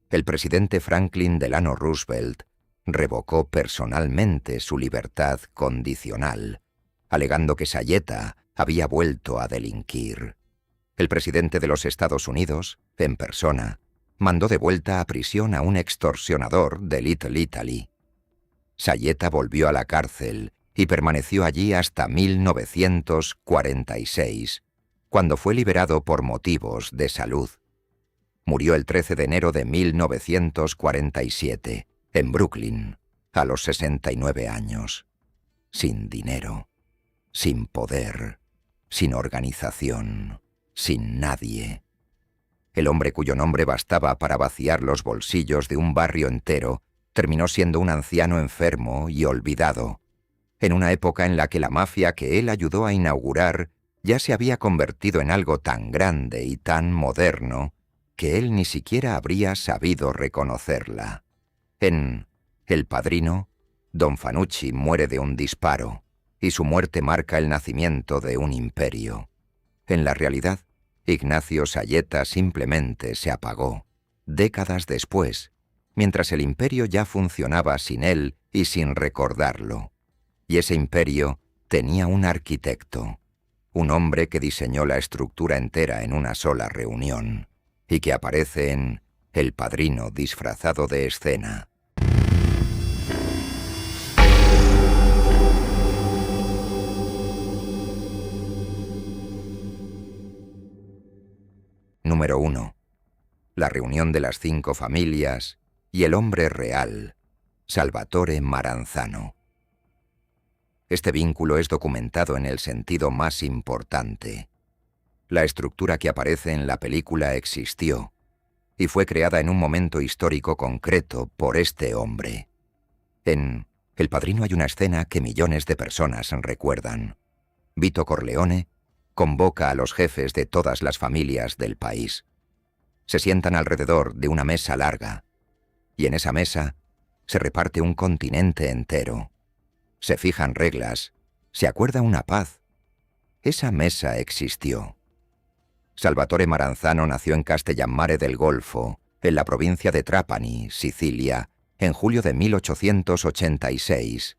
El presidente Franklin Delano Roosevelt revocó personalmente su libertad condicional, alegando que Saietta había vuelto a delinquir. El presidente de los Estados Unidos, en persona, mandó de vuelta a prisión a un extorsionador de Little Italy. Saietta volvió a la cárcel y permaneció allí hasta 1946, cuando fue liberado por motivos de salud. Murió el 13 de enero de 1947, en Brooklyn, a los 69 años. Sin dinero, sin poder, sin organización, sin nadie. El hombre cuyo nombre bastaba para vaciar los bolsillos de un barrio entero terminó siendo un anciano enfermo y olvidado, en una época en la que la mafia que él ayudó a inaugurar ya se había convertido en algo tan grande y tan moderno que él ni siquiera habría sabido reconocerla. En El Padrino, Don Fanucci muere de un disparo, y su muerte marca el nacimiento de un imperio. En la realidad, Ignazio Saietta simplemente se apagó, décadas después, mientras el imperio ya funcionaba sin él y sin recordarlo. Y ese imperio tenía un arquitecto un hombre que diseñó la estructura entera en una sola reunión y que aparece en El Padrino disfrazado de escena. Número 1. La reunión de las 5 familias y el hombre real, Salvatore Maranzano. Este vínculo es documentado en el sentido más importante. La estructura que aparece en la película existió y fue creada en un momento histórico concreto por este hombre. En El Padrino hay una escena que millones de personas recuerdan. Vito Corleone convoca a los jefes de todas las familias del país. Se sientan alrededor de una mesa larga, y en esa mesa se reparte un continente entero. Se fijan reglas, se acuerda una paz. Esa mesa existió. Salvatore Maranzano nació en Castellammare del Golfo, en la provincia de Trapani, Sicilia, en julio de 1886,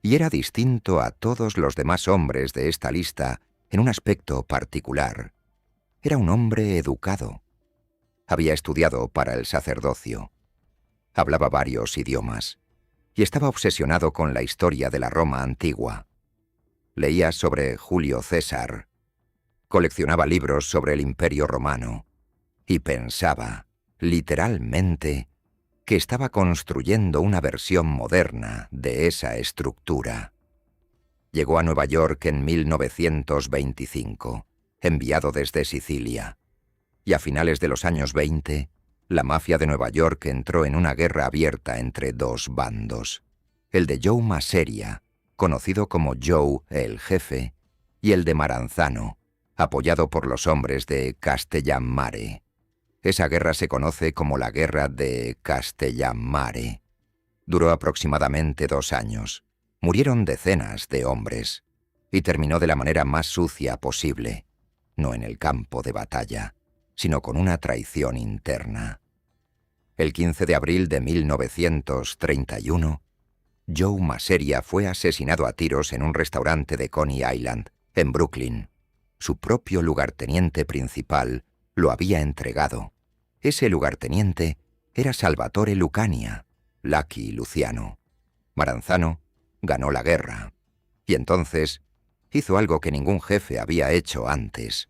y era distinto a todos los demás hombres de esta lista en un aspecto particular. Era un hombre educado. Había estudiado para el sacerdocio. Hablaba varios idiomas y estaba obsesionado con la historia de la Roma antigua. Leía sobre Julio César, coleccionaba libros sobre el Imperio Romano y pensaba, literalmente, que estaba construyendo una versión moderna de esa estructura. Llegó a Nueva York en 1925, enviado desde Sicilia, y a finales de los años 20, la mafia de Nueva York entró en una guerra abierta entre dos bandos, el de Joe Maseria, conocido como Joe el Jefe, y el de Maranzano, apoyado por los hombres de Castellammare. Esa guerra se conoce como la Guerra de Castellammare. Duró aproximadamente 2 años. Murieron decenas de hombres, y terminó de la manera más sucia posible, no en el campo de batalla, sino con una traición interna. El 15 de abril de 1931, Joe Maseria fue asesinado a tiros en un restaurante de Coney Island, en Brooklyn. Su propio lugarteniente principal lo había entregado. Ese lugarteniente era Salvatore Lucania, Lucky Luciano. Maranzano ganó la guerra, y entonces hizo algo que ningún jefe había hecho antes.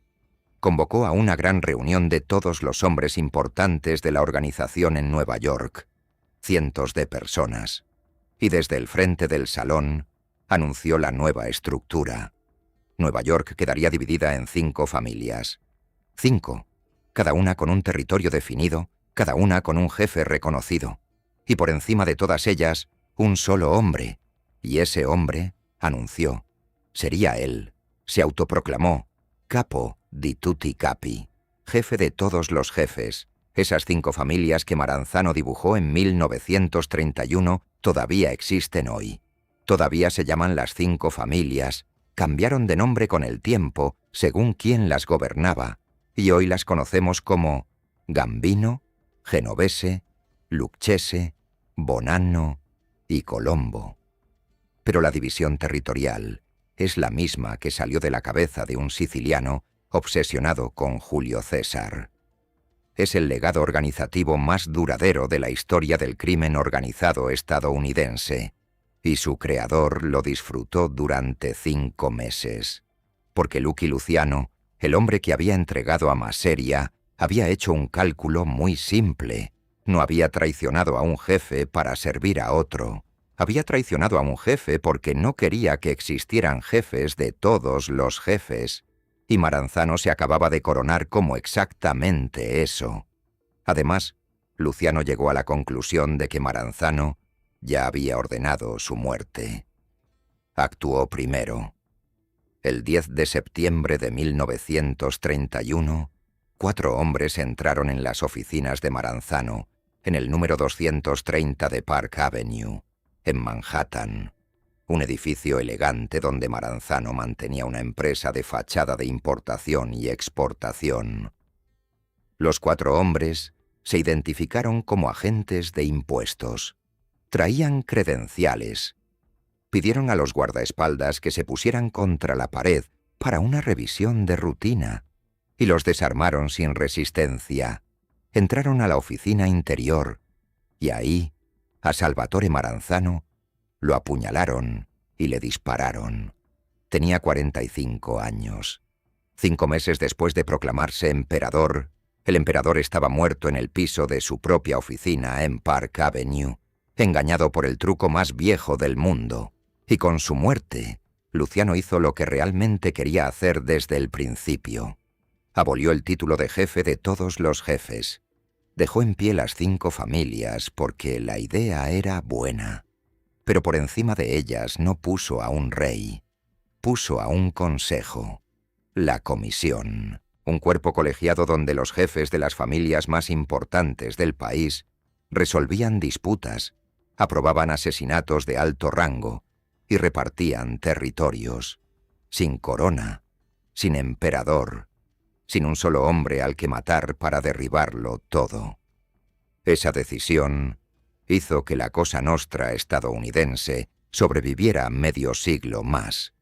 Convocó a una gran reunión de todos los hombres importantes de la organización en Nueva York, cientos de personas, y desde el frente del salón anunció la nueva estructura. Nueva York quedaría dividida en 5 familias. 5, cada una con un territorio definido, cada una con un jefe reconocido, y por encima de todas ellas, un solo hombre. Y ese hombre, anunció, sería él. Se autoproclamó Capo di tutti capi, jefe de todos los jefes. Esas 5 familias que Maranzano dibujó en 1931 todavía existen hoy. Todavía se llaman las 5 familias. Cambiaron de nombre con el tiempo según quién las gobernaba, y hoy las conocemos como Gambino, Genovese, Lucchese, Bonanno y Colombo. Pero la división territorial es la misma que salió de la cabeza de un siciliano obsesionado con Julio César. Es el legado organizativo más duradero de la historia del crimen organizado estadounidense, y su creador lo disfrutó durante 5 meses. Porque Lucky Luciano, el hombre que había entregado a Maseria, había hecho un cálculo muy simple. No había traicionado a un jefe para servir a otro. Había traicionado a un jefe porque no quería que existieran jefes de todos los jefes. Y Maranzano se acababa de coronar como exactamente eso. Además, Luciano llegó a la conclusión de que Maranzano ya había ordenado su muerte. Actuó primero. El 10 de septiembre de 1931, 4 hombres entraron en las oficinas de Maranzano, en el número 230 de Park Avenue, en Manhattan, un edificio elegante donde Maranzano mantenía una empresa de fachada de importación y exportación. Los 4 hombres se identificaron como agentes de impuestos. Traían credenciales. Pidieron a los guardaespaldas que se pusieran contra la pared para una revisión de rutina, y los desarmaron sin resistencia. Entraron a la oficina interior, y ahí, a Salvatore Maranzano, lo apuñalaron y le dispararon. Tenía 45 años. 5 meses después de proclamarse emperador, el emperador estaba muerto en el piso de su propia oficina en Park Avenue, engañado por el truco más viejo del mundo. Y con su muerte, Luciano hizo lo que realmente quería hacer desde el principio. Abolió el título de jefe de todos los jefes. Dejó en pie las 5 familias porque la idea era buena. Pero por encima de ellas no puso a un rey, puso a un consejo, la comisión, un cuerpo colegiado donde los jefes de las familias más importantes del país resolvían disputas, aprobaban asesinatos de alto rango y repartían territorios, sin corona, sin emperador, sin un solo hombre al que matar para derribarlo todo. Esa decisión hizo que la Cosa Nostra estadounidense sobreviviera medio siglo más,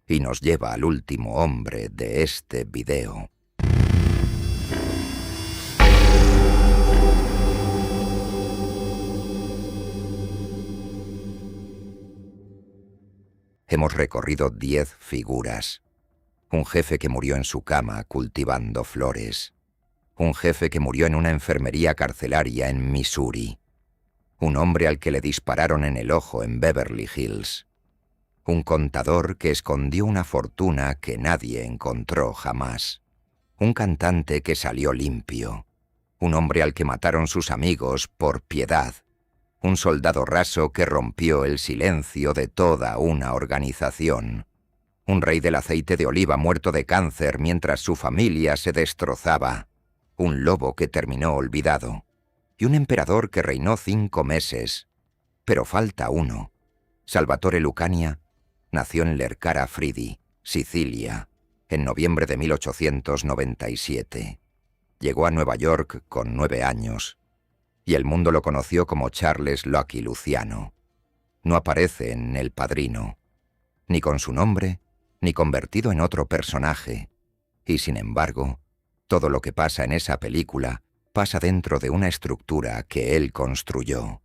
y nos lleva al último hombre de este video. Hemos recorrido 10 figuras. Un jefe que murió en su cama cultivando flores. Un jefe que murió en una enfermería carcelaria en Missouri. Un hombre al que le dispararon en el ojo en Beverly Hills. Un contador que escondió una fortuna que nadie encontró jamás. Un cantante que salió limpio. Un hombre al que mataron sus amigos por piedad. Un soldado raso que rompió el silencio de toda una organización. Un rey del aceite de oliva muerto de cáncer mientras su familia se destrozaba. Un lobo que terminó olvidado. Y un emperador que reinó 5 meses. Pero falta uno. Salvatore Lucania nació en Lercara Fridi, Sicilia, en noviembre de 1897. Llegó a Nueva York con 9 años, y el mundo lo conoció como Charles Lucky Luciano. No aparece en El Padrino, ni con su nombre, ni convertido en otro personaje, y sin embargo, todo lo que pasa en esa película pasa dentro de una estructura que él construyó.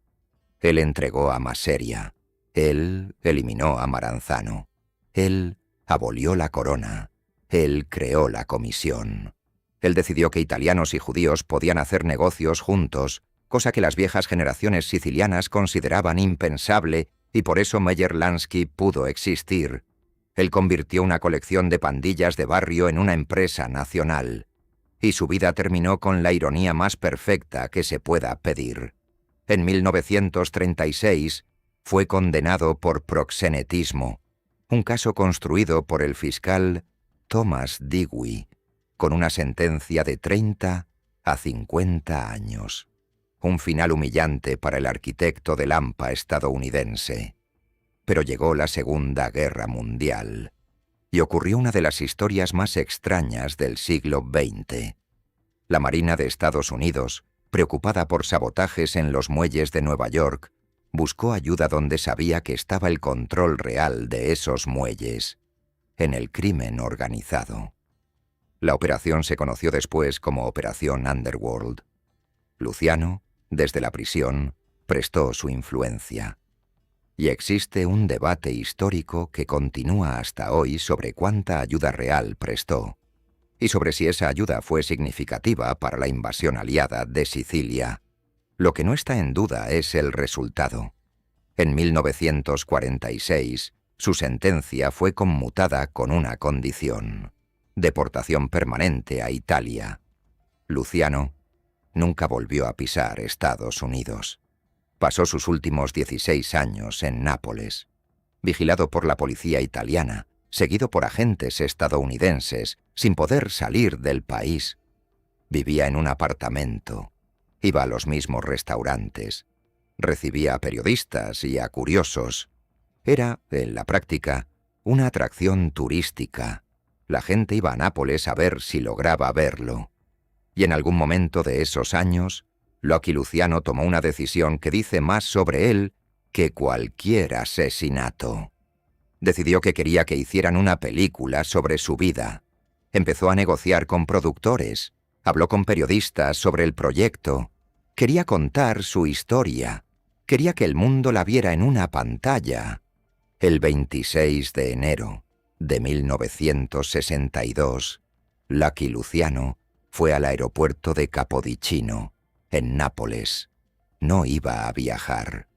Él entregó a Maseria. Él eliminó a Maranzano. Él abolió la corona. Él creó la comisión. Él decidió que italianos y judíos podían hacer negocios juntos, cosa que las viejas generaciones sicilianas consideraban impensable, y por eso Meyer Lansky pudo existir. Él convirtió una colección de pandillas de barrio en una empresa nacional. Y su vida terminó con la ironía más perfecta que se pueda pedir. En 1936 fue condenado por proxenetismo, un caso construido por el fiscal Thomas Dewey, con una sentencia de 30 a 50 años. Un final humillante para el arquitecto del AMPA estadounidense. Pero llegó la Segunda Guerra Mundial, y ocurrió una de las historias más extrañas del siglo XX. La Marina de Estados Unidos, preocupada por sabotajes en los muelles de Nueva York, buscó ayuda donde sabía que estaba el control real de esos muelles, en el crimen organizado. La operación se conoció después como Operación Underworld. Luciano, desde la prisión, prestó su influencia. Y existe un debate histórico que continúa hasta hoy sobre cuánta ayuda real prestó, y sobre si esa ayuda fue significativa para la invasión aliada de Sicilia. Lo que no está en duda es el resultado. En 1946, su sentencia fue conmutada con una condición: deportación permanente a Italia. Luciano nunca volvió a pisar Estados Unidos. Pasó sus últimos 16 años en Nápoles, vigilado por la policía italiana, seguido por agentes estadounidenses, sin poder salir del país. Vivía en un apartamento, iba a los mismos restaurantes, recibía a periodistas y a curiosos. Era, en la práctica, una atracción turística. La gente iba a Nápoles a ver si lograba verlo. Y en algún momento de esos años, Lucky Luciano tomó una decisión que dice más sobre él que cualquier asesinato. Decidió que quería que hicieran una película sobre su vida. Empezó a negociar con productores, habló con periodistas sobre el proyecto. Quería contar su historia. Quería que el mundo la viera en una pantalla. El 26 de enero de 1962, Lucky Luciano fue al aeropuerto de Capodichino, en Nápoles. No iba a viajar.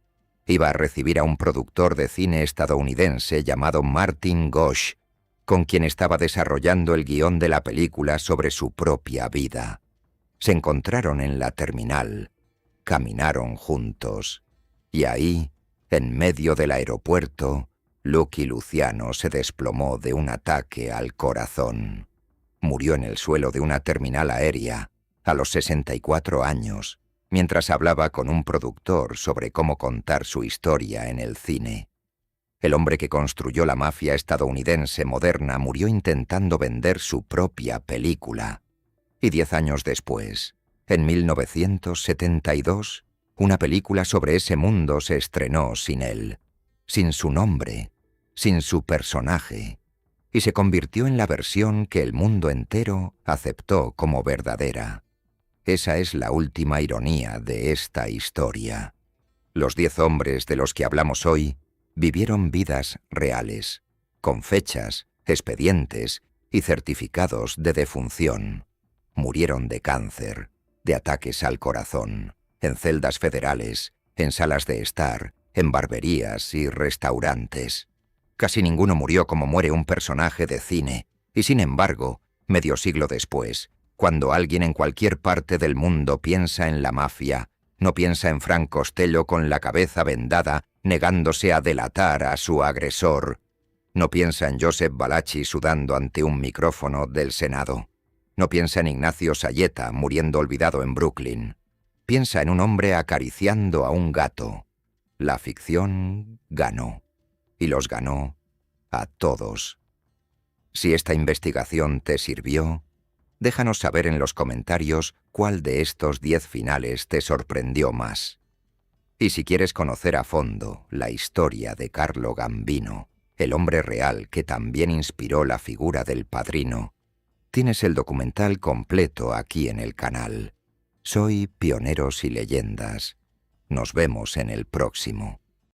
Iba a recibir a un productor de cine estadounidense llamado Martin Gosch, con quien estaba desarrollando el guión de la película sobre su propia vida. Se encontraron en la terminal, caminaron juntos, y ahí, en medio del aeropuerto, Lucky Luciano se desplomó de un ataque al corazón. Murió en el suelo de una terminal aérea, a los 64 años, mientras hablaba con un productor sobre cómo contar su historia en el cine. El hombre que construyó la mafia estadounidense moderna murió intentando vender su propia película. Y 10 años después, en 1972, una película sobre ese mundo se estrenó sin él, sin su nombre, sin su personaje, y se convirtió en la versión que el mundo entero aceptó como verdadera. Esa es la última ironía de esta historia. Los 10 hombres de los que hablamos hoy vivieron vidas reales, con fechas, expedientes y certificados de defunción. Murieron de cáncer, de ataques al corazón, en celdas federales, en salas de estar, en barberías y restaurantes. Casi ninguno murió como muere un personaje de cine, y sin embargo, medio siglo después, cuando alguien en cualquier parte del mundo piensa en la mafia, no piensa en Frank Costello con la cabeza vendada, negándose a delatar a su agresor. No piensa en Joseph Valachi sudando ante un micrófono del Senado. No piensa en Ignacio Sayeta muriendo olvidado en Brooklyn. Piensa en un hombre acariciando a un gato. La ficción ganó. Y los ganó a todos. Si esta investigación te sirvió, déjanos saber en los comentarios cuál de estos 10 finales te sorprendió más. Y si quieres conocer a fondo la historia de Carlo Gambino, el hombre real que también inspiró la figura del Padrino, tienes el documental completo aquí en el canal. Soy Pioneros y Leyendas. Nos vemos en el próximo.